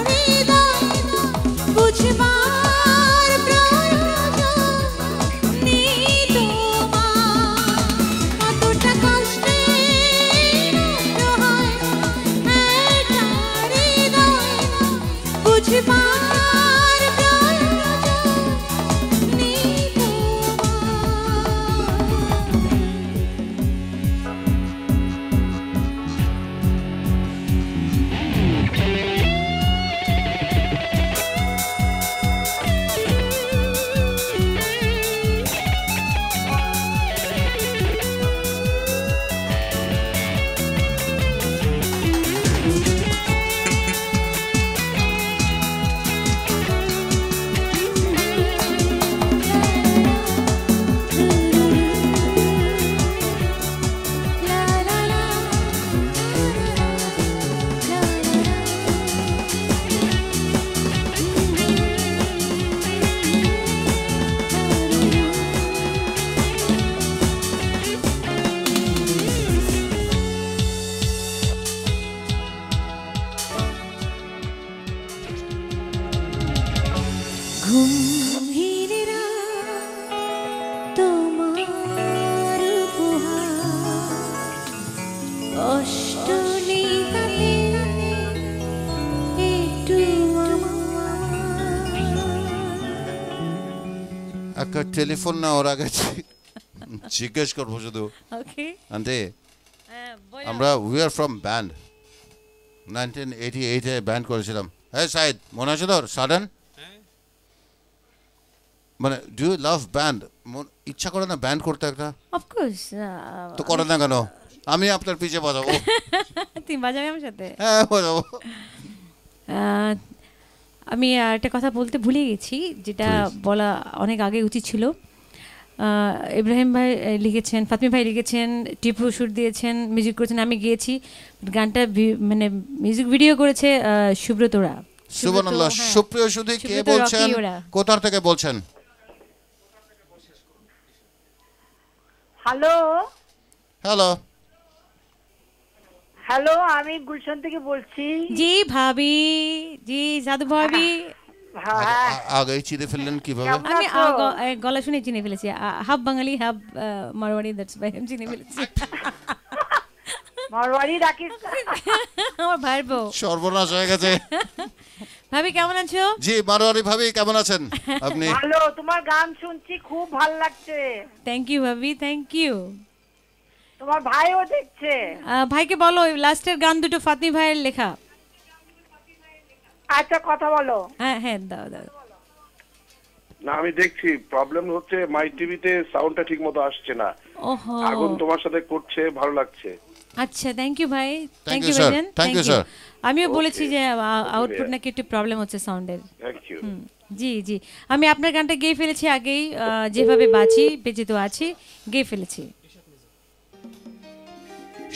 হৃদয় বুঝবার প্রয়োজন নেই তোমার কতটা কষ্টে নষ্ট হয় একটা হৃদয় বুঝবার প্রয়োজন নেই ঘুমহীনেরা তোমার উপহার কষ্ট নেই তাতে একটু একটা টেলিফোন নেওয়ার আগে জিজ্ঞেস করবো শুধু ওকে আন্টি আমরা উই আর ফ্রম ব্যান্ড 1988-এ ব্যান্ড করেছিলাম। হ্যাঁ সাইদ মনে আছে তোর সাডেন মানে ডু ইউ লাভ ব্যান্ড ইচ্ছা করে না ব্যান্ড করতে একটা অফকোর্স তো করে না কেন আমি আপনার পিছে বাজাবো তুমি বাজাবে আমার সাথে হ্যাঁ বাজাবো আমি একটা কথা বলতে ভুলে গেছি যেটা বলা অনেক আগে উচিত ছিল ইব্রাহিম ভাই লিখেছেন ফাতমি ভাই লিখেছেন টিপু সুর দিয়েছেন মিউজিক করেছেন আমি গিয়েছি গানটা মানে মিউজিক ভিডিও করেছে সুব্রতরা সুবহানাল্লাহ সুপ্রিয় সুধী কে বলছেন কোথা থেকে বলছেন হ্যালো হ্যালো হ্যালো, আমি গুলশান থেকে বলছি। জি ভাবি, জি সাধু ভাবি। আগে চিনে ফেললেন কিভাবে? আমি গলা শুনে চিনে ফেলেছি। Half Bangali half Marwari, that's why আমি চিনে ফেলেছি। মারওয়াড়ি রাকিব আমার ভাইয়ের বউ। সর্বনাশ হয়ে গেছে। ভাবি কেমন আছো? জি মারওয়ারি ভাবি কেমন আছেন আপনি? ভালো, তোমার গান শুনছি, খুব ভালো লাগছে। থ্যাংক ইউ ভাবি, থ্যাংক ইউ। তোমার ভাইও দেখছে। ভাইকে বলো লাস্টের গান দুটো ফাতমি ভাইয়ের লেখা। আচ্ছা কথা বলো। হ্যাঁ হ্যাঁ দাও দাও। না আমি দেখছি প্রবলেম হচ্ছে মাই টিভিতে সাউন্ডটা ঠিকমতো আসছে না। ওহো, আগুন তোমার সাথে করছে, ভালো লাগছে। আচ্ছা থ্যাংক ইউ ভাই, থ্যাংক ইউ sir. ভাইজান, Thank you, thank you. sir. আমিও বলেছি যে আউটপুট নাকি একটু প্রবলেম হচ্ছে সাউন্ডের। Thank you. জি জি, আমি আপনার গানটা গেয়ে ফেলেছি আগেই, যেভাবে বাঁচি বেঁচে তো আছি গেয়ে ফেলেছি।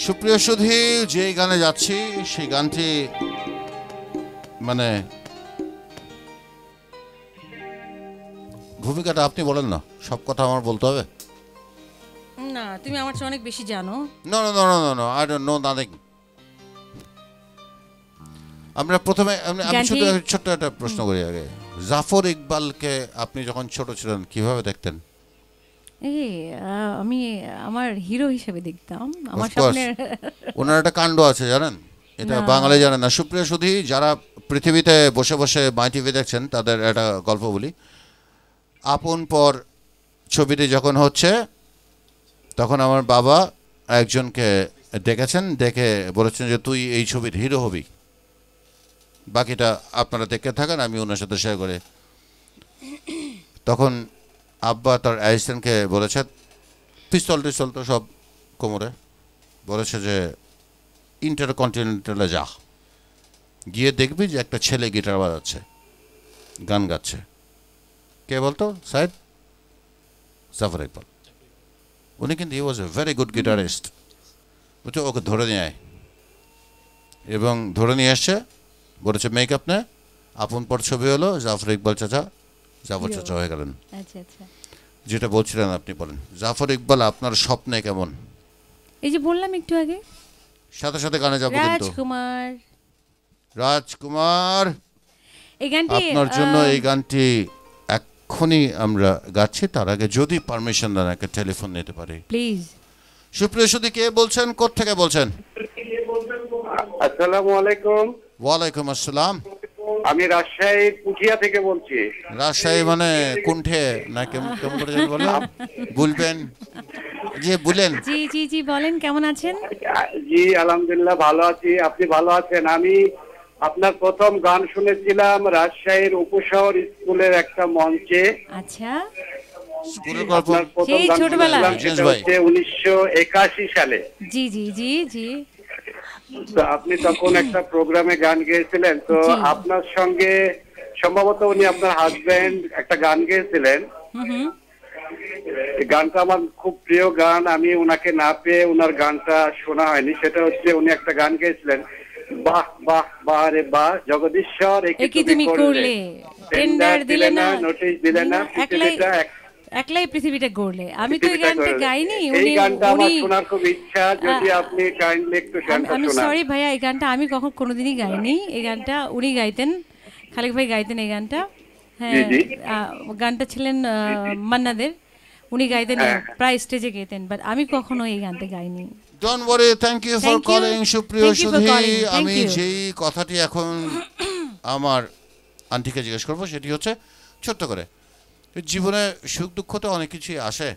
সুপ্রিয় সুধী, যে গানে যাচ্ছি সেই গানটি মানে ভূমিকাটা আপনি বলেন না, সব কথা আমার বলতে হবে? না তুমি আমার চেয়ে অনেক বেশি জানো। No no no no no, I don't know nothing. আমরা প্রথমে আমি শুধু ছোট্ট একটা প্রশ্ন করি আগে। জাফর ইকবালকে আপনি যখন ছোট ছিলেন কিভাবে দেখতেন? আমি আমার হিরো হিসেবে দেখতাম। আমার স্বপ্নের ওনার একটা কাণ্ড আছে জানেন, এটা বাঙালি জানেন না। সুপ্রিয় সুধী, যারা পৃথিবীতে বসে বসে মাই টিভি দেখছেন তাদের একটা গল্প বলি। আপন পর ছবিটি যখন হচ্ছে তখন আমার বাবা একজনকে ডেকেছেন, ডেকে বলেছেন যে তুই এই ছবির হিরো হবি, বাকিটা আপনারা দেখে থাকেন, আমি ওনার সাথে শেয়ার করে। তখন আব্বা তার অ্যাসিস্ট্যান্টকে বলেছে পিস্তল টিস্তল তো সব কোমরে, বলেছে যে ইন্টারকন্টিনেন্টালে যা, গিয়ে দেখবি যে একটা ছেলে গিটার বাজাচ্ছে, গান গাচ্ছে। কে বলতো? সাইদ জাফর ইকবাল। উনি কিন্তু হি ওয়াজ এ ভেরি গুড গিটারিস্ট। বুঝছো, ওকে ধরে নিয়ে আয়, এবং ধরে নিয়ে আসছে, বলেছে মেকআপ নে, আপন পর ছবি হলো, জাফর ইকবাল চাচা জাফর চাচা হয়ে গেলেন। আচ্ছা আচ্ছা, যেটা বলছিলেন আপনি বলেন। জাফর ইকবাল আপনার স্বপ্নে কেমন? এই যে বললাম একটু আগে, সাথে সাথে গানে যাবো কিন্তু। রাজকুমার, রাজকুমার এই গানটি আপনার জন্য এই গানটি এক্ষুনি আমরা গাচ্ছি। তার আগে যদি পারমিশন দেন একটা টেলিফোন নিতে পারি প্লিজ। সুপ্রিয় সুধী, কে বলছেন, কোত্থেকে বলছেন? আসসালামু আলাইকুম। ওয়ালাইকুম আসসালাম। আমি রাজশাহী পুঠিয়া থেকে বলছি। রাজশাহী মানে কুণ্ঠে না কেমন করে জানি বলেন, বলবেন যে বলেন। জি জি জি বলেন, কেমন আছেন? জি আলহামদুলিল্লাহ ভালো আছি, আপনি ভালো আছেন? আমি আপনার প্রথম গান শুনেছিলাম রাজশাহীর উপশহর স্কুলের একটা মঞ্চে। আচ্ছা, স্কুলের গল্প, আপনার প্রথম গান শুনেছিলাম সেটা হচ্ছে 1981 সালে। জি জি জি জি। তো আপনি তখন একটা প্রোগ্রামে গান গেয়েছিলেন, তো আপনার সঙ্গে সম্ভবত উনি আপনার হাজবেন্ড একটা গান গেয়েছিলেন। গানটা আমার খুব প্রিয় গান, আমি ওনাকে না পেয়ে ওনার গানটা শোনা হয়নি। সেটা হচ্ছে উনি একটা গান গেয়েছিলেন, বাহ বাহ বাহ রে বাহ জগদীশ্বর একি তুমি করলে, টেন্ডার দিলে না, নোটিশ দিলে না, পৃথিবীটা একলাই পৃথিবীটা গড়লে। আমি তো এই গানটা গাইনি, এই গানটা আমার শোনার খুব ইচ্ছা, যদি আপনি কাইন্ডলি একটু গানটা আমি শোনান। সরি ভাইয়া, এই গানটা আমি কোনোদিনই গাইনি। এই গানটা উনি গাইতেন, খালেক ভাই গাইতেন এই গানটা। হ্যাঁ, গানটা ছিলেন মান্নাদের, উনি গাইতেন, প্রায় স্টেজে গাইতেন, বাট আমি কখনো এই গানটা গাইনি। Don't worry, thank you for calling. সুপ্রিয় সুধী, আমি যেই কথাটি এখন আমার আন্টিকে জিজ্ঞেস করবো সেটি হচ্ছে ছোট্ট করে, জীবনে সুখ দুঃখ তো অনেক কিছুই আসে,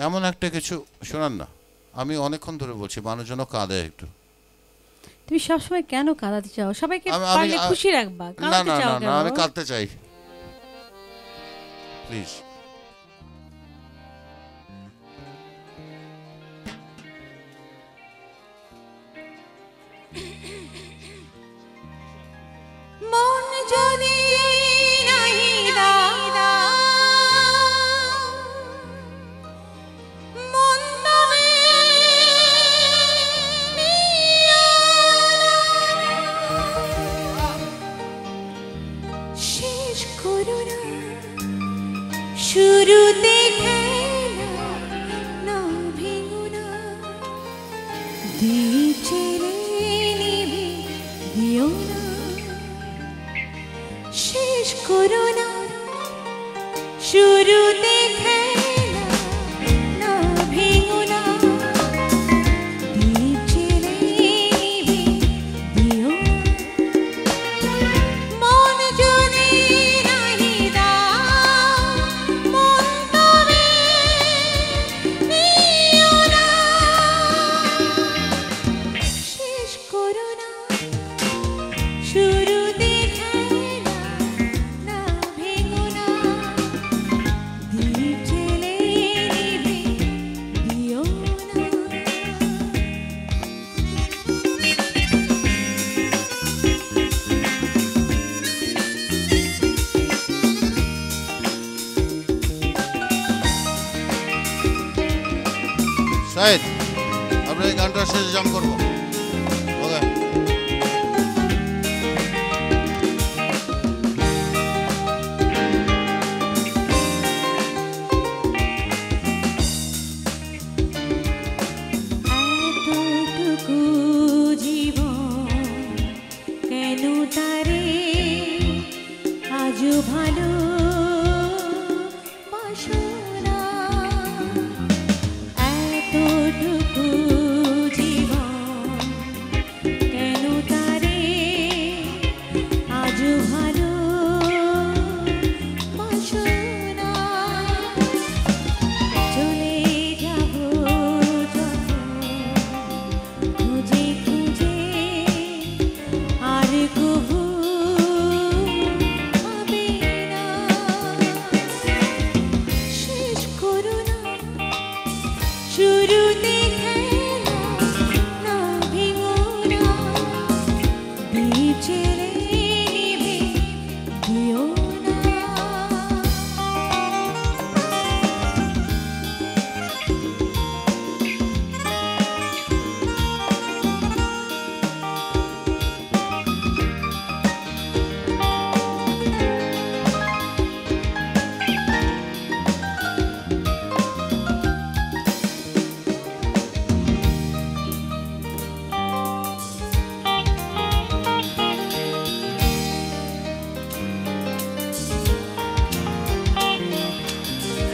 এমন একটা কিছু শোনান না। আমি অনেকক্ষণ ধরে বলছি মানুষ যেন কাঁদে একটু। তুমি সবসময় কেন কাঁদাতে চাও? সবাইকে পারলে খুশি রাখবা, না না না, আমি কাঁদতে চাই প্লিজ। মন যদি নাহি দাদা মন তবে শেষ করুণা শুরুতে খেলা না ভেঙো না দিয়েছে শেষ করো না শুরুতে খেলা না ভেঙো না দীপ জেলে নিভে দিও না মন যদি নাহি দাও মন তবে নিও না শেষ করো না শুরুতে খেলা না ভেঙো না দীপ জেলে নিভে দিও না শাহিদ আমরা এই গানটা শেষে জাম করবো ওকে এতটুকু জীবন কেন তারে আজও ভালো বাসো না এতটুকু জীবন কেন তারে আজও ভালো বাসো না চলে যাব যখন খুঁজে খুঁজে আর কবু পাবে না শেষ করো না শুরুতে খেলা না ভেঙো না দীপ জেলে নিভে দিও না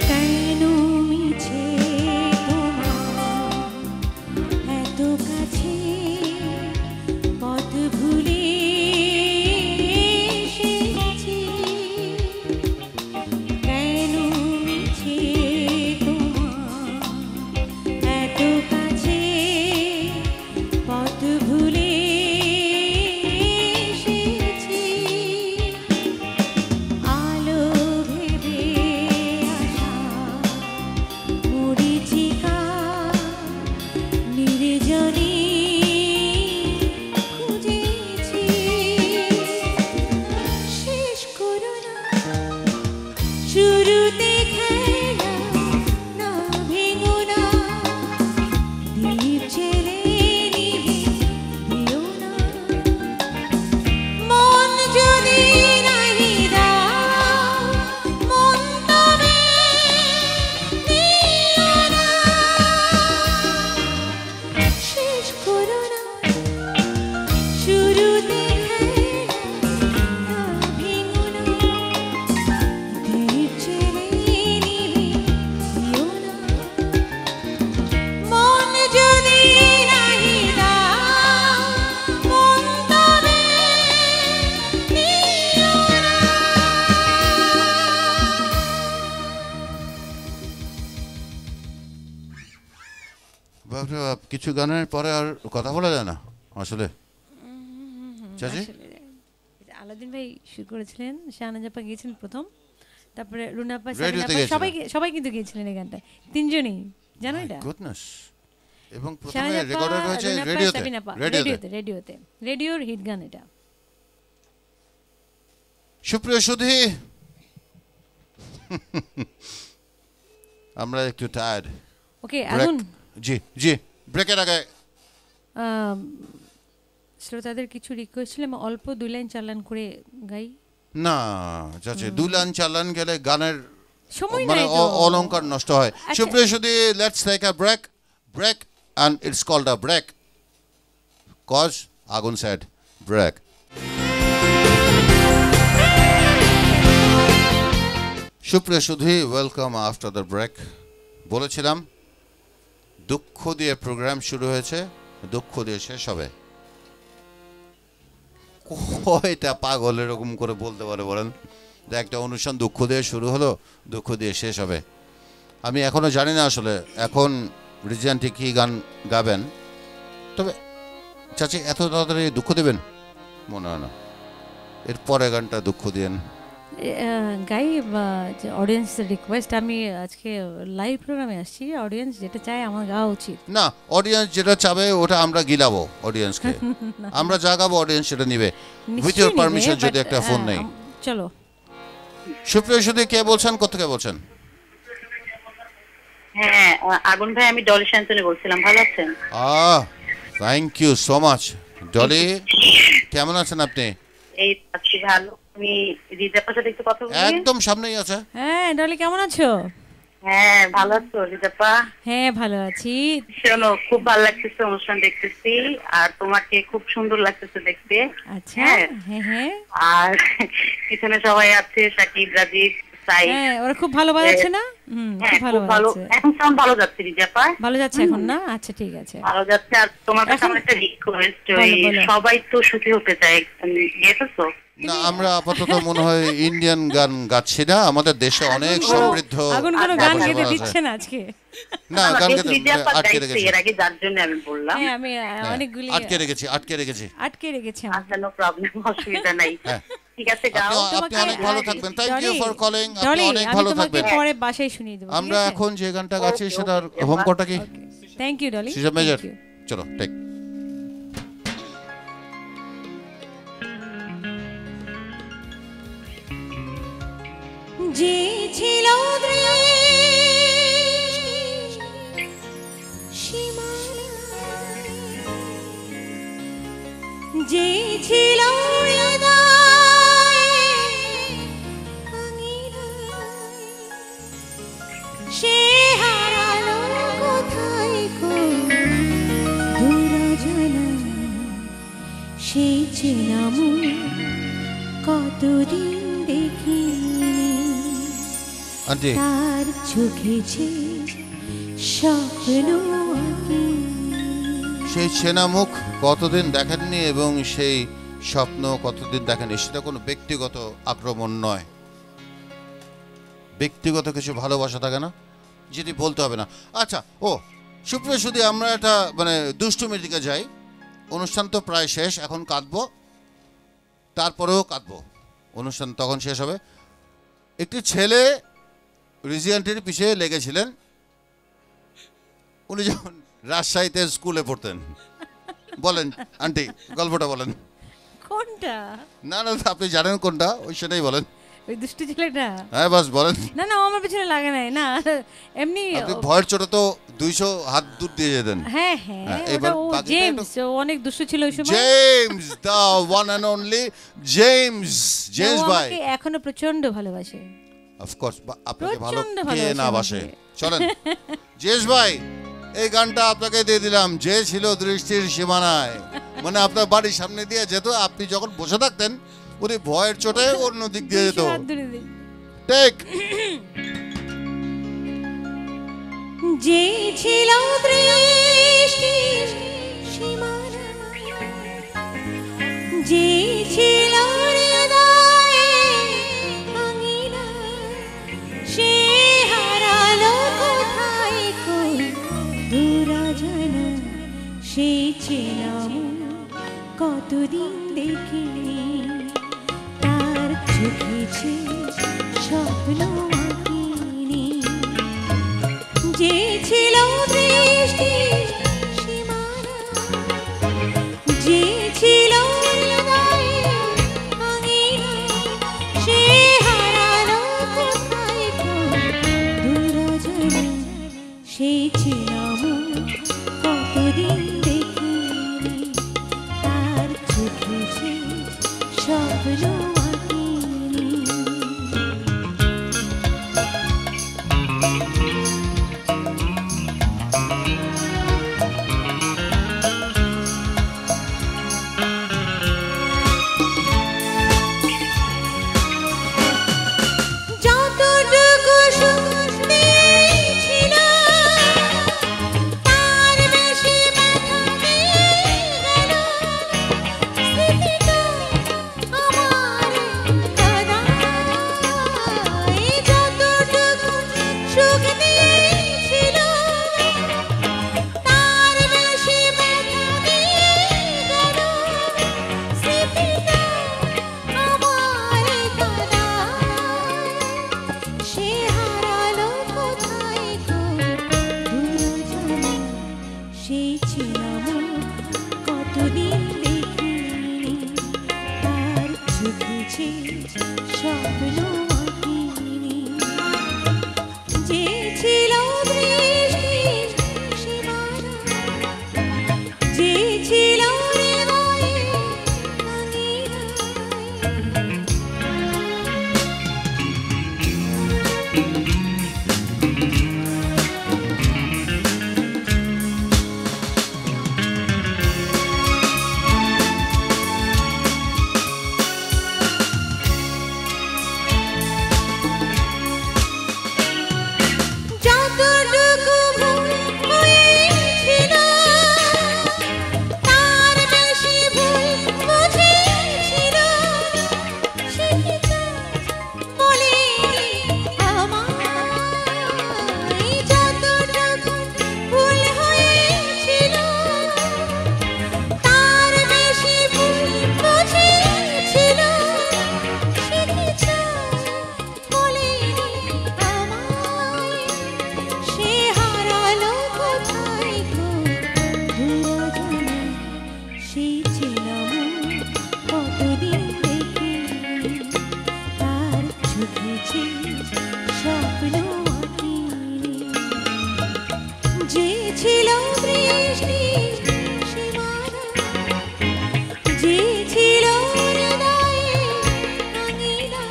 কেন মিছে তোমার এত কাছে পথ ভুলে এসেছি কেন মিছে তোমার এত কাছে পথ ভুলে এসেছি আলো ভেবে আসা মরিচিকা নির্জনে খুঁজেছি শেষ করো না শুরুতে খেলা না ভেঙো না দীপ জেলে নিভে দিও না মন যদি নাহি দাও মন তবে নিও না শেষ করো না শুরুতে খেলা না ভেঙো না দীপ জেলে নিভে দিও না মন যদি নাহি দাও মন তবে নিও না বাপরে বাপ কিছু গানের পরে আর কথা বলা যায় না আসলে চাচি আসলে এটা আলাদিন ভাই শুরু করেছিলেন শাহনাজাপা গিয়েছিলেন প্রথম তারপরে রুনাপা রেডিওতে সাবিনা আপা, সবাই গিয়েছিলেন। সবাই কিন্তু গিয়েছিলেন এই গানটায় তিনজনই জানো এটা গুডনেস এবং প্রথমে শাহনাজাপা, রেকর্ডেড হয়েছে রুনাপা, রেডিওতে সাবিনা আপা, রেডিওতে রেডিওতে রেডিওর হিট গান এটা সুপ্রিয় সুধী আমরা একটু টায়ার্ড ওকে আগুন জি জি ব্রেকের আগে শ্রোতাদের কিছু রিকোয়েস্ট ছিল আমি অল্প 2 লাইন 4 লাইন করে গাই না চাচি 2 লাইন 4 লাইন গেলে গানের সময় মানে নাই তো অলংকার নষ্ট হয় সুপ্রিয় সুধী let's take a break and it's called a break cause Agun said break সুপ্রিয় সুধী, ওয়েলকাম আফটার দ্য ব্রেক। বলেছিলাম দুঃখ দিয়ে প্রোগ্রাম শুরু হয়েছে, দুঃখ দিয়ে শেষ হবে। কয়টা পাগল এরকম করে বলতে পারে বলেন যে একটা অনুষ্ঠান দুঃখ দিয়ে শুরু হলো, দুঃখ দিয়ে শেষ হবে? আমি এখনও জানি না আসলে এখন রিজিয়ানটি কী গান গাবেন। তবে চাচি এত তাড়াতাড়ি দুঃখ দেবেন মনে হয় না, এর পরে গানটা দুঃখ দিয়েন। গাই অডিয়েন্স রিকোয়েস্ট, আমি আজকে লাইভ প্রোগ্রামে আসছি, অডিয়েন্স যেটা চায় আমার গাওয়া উচিত না। অডিয়েন্স যেটা চাবে ওটা আমরা গিলাবো অডিয়েন্সকে, আমরা যা গাবো অডিয়েন্স সেটা নিবে, উইথ ইউর পারমিশন, যদি একটা ফোন নেই। চলো। সুপ্রিয় সুধী, কে বলছেন, কোথেকে বলছেন? হ্যাঁ, আগুন ভাই, আমি ডলি শান্তনী বলছিলাম। ভালো আছেন? Thank you so much. Dolly, কেমন আছেন আপনি? এই আছি ভালো। আমি রিজাপার সাথে একটু কথা বলি। একদম সামনেই আছে। হ্যাঁ ডলি, কেমন আছো? হ্যাঁ ভালো আছো রিজাপা? হ্যাঁ ভালো আছি। শোনো, খুব ভালো লাগতেছে অনুষ্ঠান দেখতেছি, আর তোমাকে খুব সুন্দর লাগতেছে দেখতে। আচ্ছা। হ্যাঁ হ্যাঁ। আর পিছনে সবাই আছে, সাকিব, রাজীব, সাই। হ্যাঁ, ওরা খুব ভালো বাজাচ্ছে না? হ্যাঁ, খুব ভালো। এখন সাউন্ড ভালো যাচ্ছে রিজাপা? ভালো যাচ্ছে এখন না? আচ্ছা ঠিক আছে, ভালো যাচ্ছে। আর তোমার কাছে আমার একটা রিকোয়েস্ট, সবাই তো সুখী হতে চায়, গেছো না? আমরা আপাতত মনে হয় ইন্ডিয়ান গান গাচ্ছি না, আমাদের দেশে অনেক সমৃদ্ধ আগুন কোনো গান গেতে দিচ্ছে না আজকে। না, গান গেতে আটকে রেখেছি। এর আগে যার জন্য আমি বললাম। হ্যাঁ, আমি অনেকগুলি আটকে রেখেছি। আচ্ছা, নো প্রবলেম, অসুবিধা নাই। ঠিক আছে, গাও। আপনি অনেক ভালো থাকবেন। Thank you for calling. আপনি অনেক ভালো থাকবেন। পরে বাসায় শুনিয়ে দেব। আমরা এখন যে গানটা গাচ্ছি সেটার হোম কোডটা কি? Thank you Dolly. সিজা মেজর। চলো টেক। যে ছিল যে ছিল সে হারালো কোথায় দূরা জানা সেই চেনাম কতদিন দেখি তার চোখে স্বপ্ন সেই চেনা মুখ কতদিন দেখেননি এবং সেই স্বপ্ন কতদিন দেখেননি। সেটা কোনো ব্যক্তিগত আক্রমণ নয়, ব্যক্তিগত কিছু ভালোবাসা থাকে না যেটি বলতে হবে না। আচ্ছা, ও সুপ্রিয় সুধী, আমরা একটা মানে দুষ্টুমির দিকে যাই। অনুষ্ঠান তো প্রায় শেষ, এখন কাঁদবো, তারপরেও কাঁদবো, অনুষ্ঠান তখন শেষ হবে। একটি ছেলে রিজিয়ানটির পিছিয়ে লেগেছিলেন, উনি যখন রাজশাহীতে স্কুলে পড়তেন। বলেন আন্টি, গল্পটা বলেন। কোনটা? না না, আপনি জানেন কোনটা, ওই সেটাই বলেন। ওই দুষ্টু ছেলেটা? হ্যাঁ বাস বলেন। না না, আমার পিছনে লাগে নাই না, এমনি আপনি ভয়ের চোটে তো 200 হাত দূর দিয়ে যেতেন। হ্যাঁ হ্যাঁ, এবার জেমস অনেক দুষ্টু ছিল ওই সময়। James, the one and only James. James ভাই আমাকে এখনো প্রচন্ড ভালোবাসে। অফ কোর্স, আপনাকে ভালো কে না বাসে। চলেন জেমস ভাই, এই গানটা আপনাকে দিয়ে দিলাম। যে ছিল দৃষ্টির সীমানায়, মানে আপনার বাড়ির সামনে দিয়ে যেত, আপনি যখন বসে থাকতেন উনি ভয়ের চোটে অন্য দিক দিয়ে যেত। টেক। যে ছিল দৃষ্টির সীমানায়, যে ছিল হৃদয়ে আঙিনায়, সে হারালো কোথায় দূরা জানা সেই চেনা কতদিন দেখিনি তার চোখে স্বপ্ন আঁকিনি। যে ছিল দৃষ্টির সীমানা, যে ছিল হৃদয়ে আঙিনা, সে হারালো কোথায় দূরা জানা সেই চেনা কতদিন দেখিনি তার চোখে স্বপ্ন আঁকিনি। ছুটেছি স্বপ্ন আঁকিনি যে ছিল বৃষ্টির সীমানা যে ছিল হৃদয়ে যতটুকু ভুল হয়েছিল তার বেশি ভুল বুঝেছিল সে কি বলেনি আমায় যতটুকু ভুল হয়েছিল তার বেশি ভুল বুঝেছিল সে কি বলেনি আমায় সে হারালো কোথায় গো দুরজনে সেই ছিলাম কতদিন দেখে তার ছুটেছি স্বপ্ন আঁকিনি যে ছিল বৃষ্টির সীমানা যে ছিল হৃদয়ে আঙিনা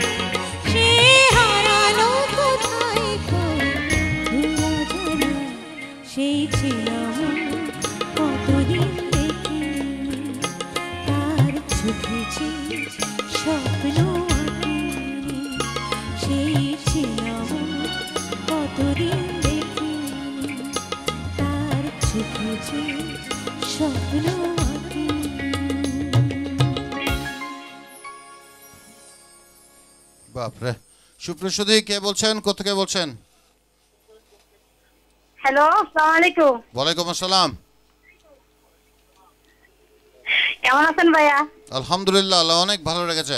সে হারালো কোথায় গো দুরজনে সেই ছিলাম কতদিন দেখে তার ছুটেছি স্বপ্ন আঁকিনি সেই ছিলাম কতদিন দেখে তার ছুটেছি স্বপ্ন আঁকিনি বাপরে। সুপ্রসুদি কে বলছেন, কোথেকে বলছেন? হ্যালো, আসসালামু আলাইকুম। ওয়ালাইকুম আসসালাম। কেমন আছেন ভাইয়া? আলহামদুলিল্লাহ, আল্লাহ অনেক ভালো রেখেছে।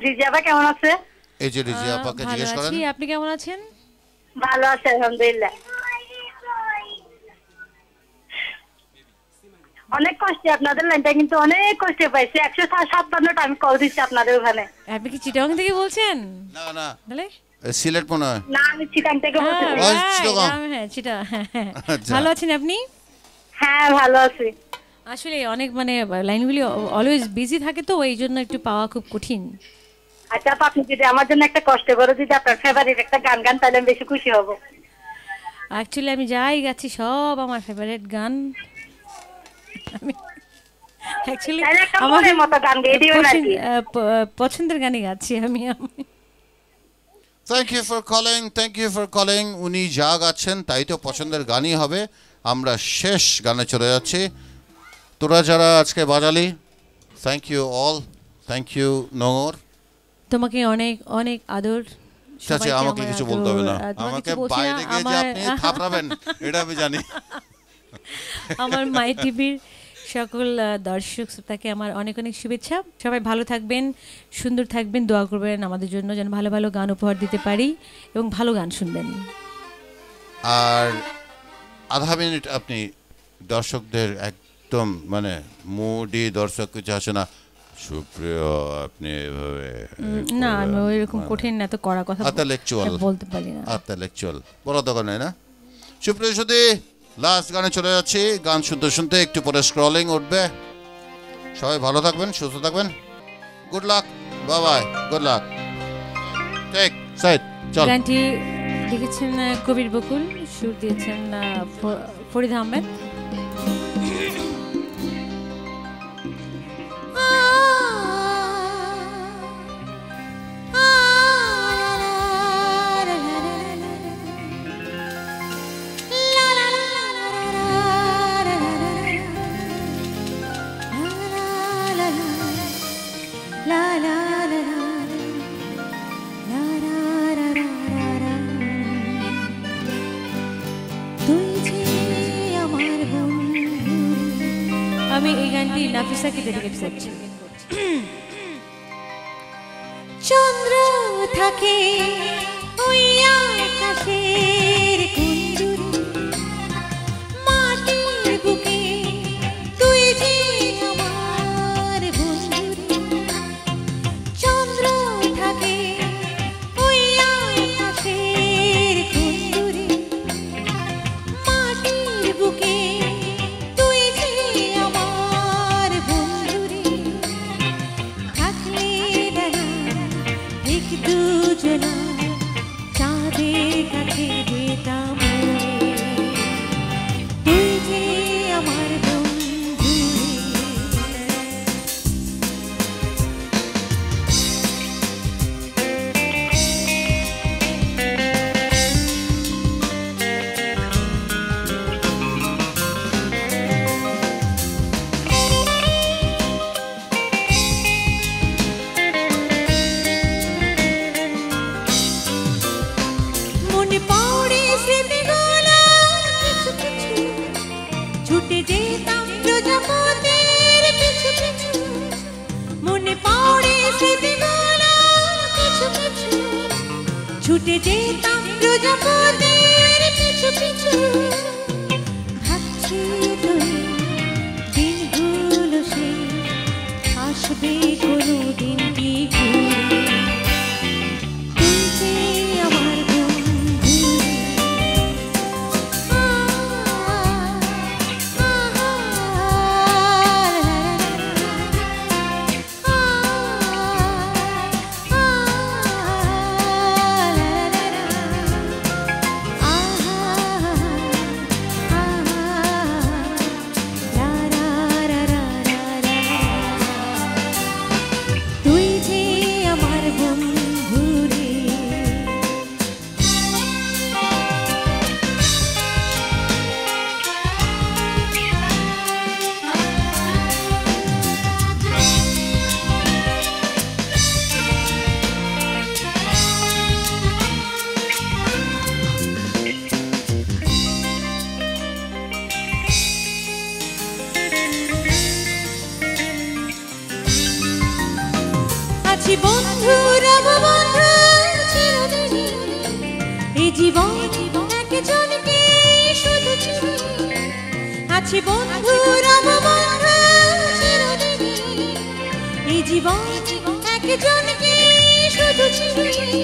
রিজাবা কেমন আছে? এই যে রিজি আপাকে ভালো জিজ্ঞেস করেন। আছি, আপনি কেমন আছেন? ভালো আছে আলহামদুলিল্লাহ। অনেক কষ্টে আপনাদের লাইনটা, কিন্তু অনেক কষ্টে পাইছি। 157টা আমি কল দিচ্ছি আপনাদের ওখানে। আপনি কি চিটাগাং থেকে বলছেন? না না, তাহলে সিলেট মনে হয়। না, আমি চিটাং থেকে বলছি। চিটাগাং। হ্যাঁ চিটা। আচ্ছা। ভালো আছেন আপনি? হ্যাঁ ভালো আছি। আসলে অনেক মানে লাইনগুলি অলওয়েজ বিজি থাকে, তো এই জন্য একটু পাওয়া খুব কঠিন। আচ্ছা, আপনি যদি আমার জন্য একটা কষ্ট করে যদি আপনার ফেভারিট একটা গান গান, তাহলে আমি বেশি খুশি হব। অ্যাকচুয়ালি আমি যাই গেছি সব আমার ফেভারিট গান। আমি অ্যাকচুয়ালি তাহলে একটা আমার মনের মতো গান গেয়ে দিবেন আর কি। পছন্দের গানই গাচ্ছি আমি। Thank you for calling, thank you for calling. উনি যা গাচ্ছেন তাই তো পছন্দের গানই হবে। আমরা শেষ গানে চলে যাচ্ছি। তোরা যারা আজকে বাজালি, thank you all, thank you নোংর। তোমাকে অনেক অনেক আদর। চাচি আমাকে কিছু বলতে হবে না, আমাকে বাইরে গিয়ে যে আপনি থাপড়াবেন এটা আমি জানি। আমার মাই টিভির সকল দর্শক শ্রোতাকে আমার অনেক অনেক শুভেচ্ছা। সবাই ভালো থাকবেন, সুন্দর থাকবেন, দোয়া করবেন আমাদের জন্য যেন ভালো ভালো গান উপহার দিতে পারি এবং ভালো গান শুনবেন। আর আধা মিনিট আপনি দর্শকদের একদম মানে মুডি দর্শক কিছু আসে না, সুপ্রিয় আপনি এভাবে না, আমি ওইরকম কঠিন না, তো কড়া কথা বলতে পারি না। ইন্টেলেকচুয়াল বড় দোকান না। সুপ্রিয় সুধী, লাস্ট গানে চলে যাচ্ছি। গান শুনতে শুনতে একটু পরে স্ক্রলিং উঠবে। সবাই ভালো থাকবেন, সুস্থ থাকবেন। Good luck, bye bye, good luck. Take side চল। গানটি লিখেছেন কবির বকুল, সুর দিয়েছেন ফরিদ আহমেদ। আমি এই গানটি নাফিসাকে ডেডিকেট করছি। চন্দ্র থাকে ওই আকাশের কুঞ্জুরে, মাটির বুকে তুই যে আমার ছুটে যেতাম প্রজাপতির পিছু পিছু ভাবছি তুই দিনগুলো সে আসবে কোনো দিন কি ঘুরে তুই যে আমার বন্ধু তুই যে আমার বন্ধু রে আছি বন্ধু রব বন্ধু চিরদিনই এই জীবন একজনকে শুধু চিনি আছি বন্ধু রব বন্ধু চিরদিনই এই জীবন একজনকে শুধু চিনি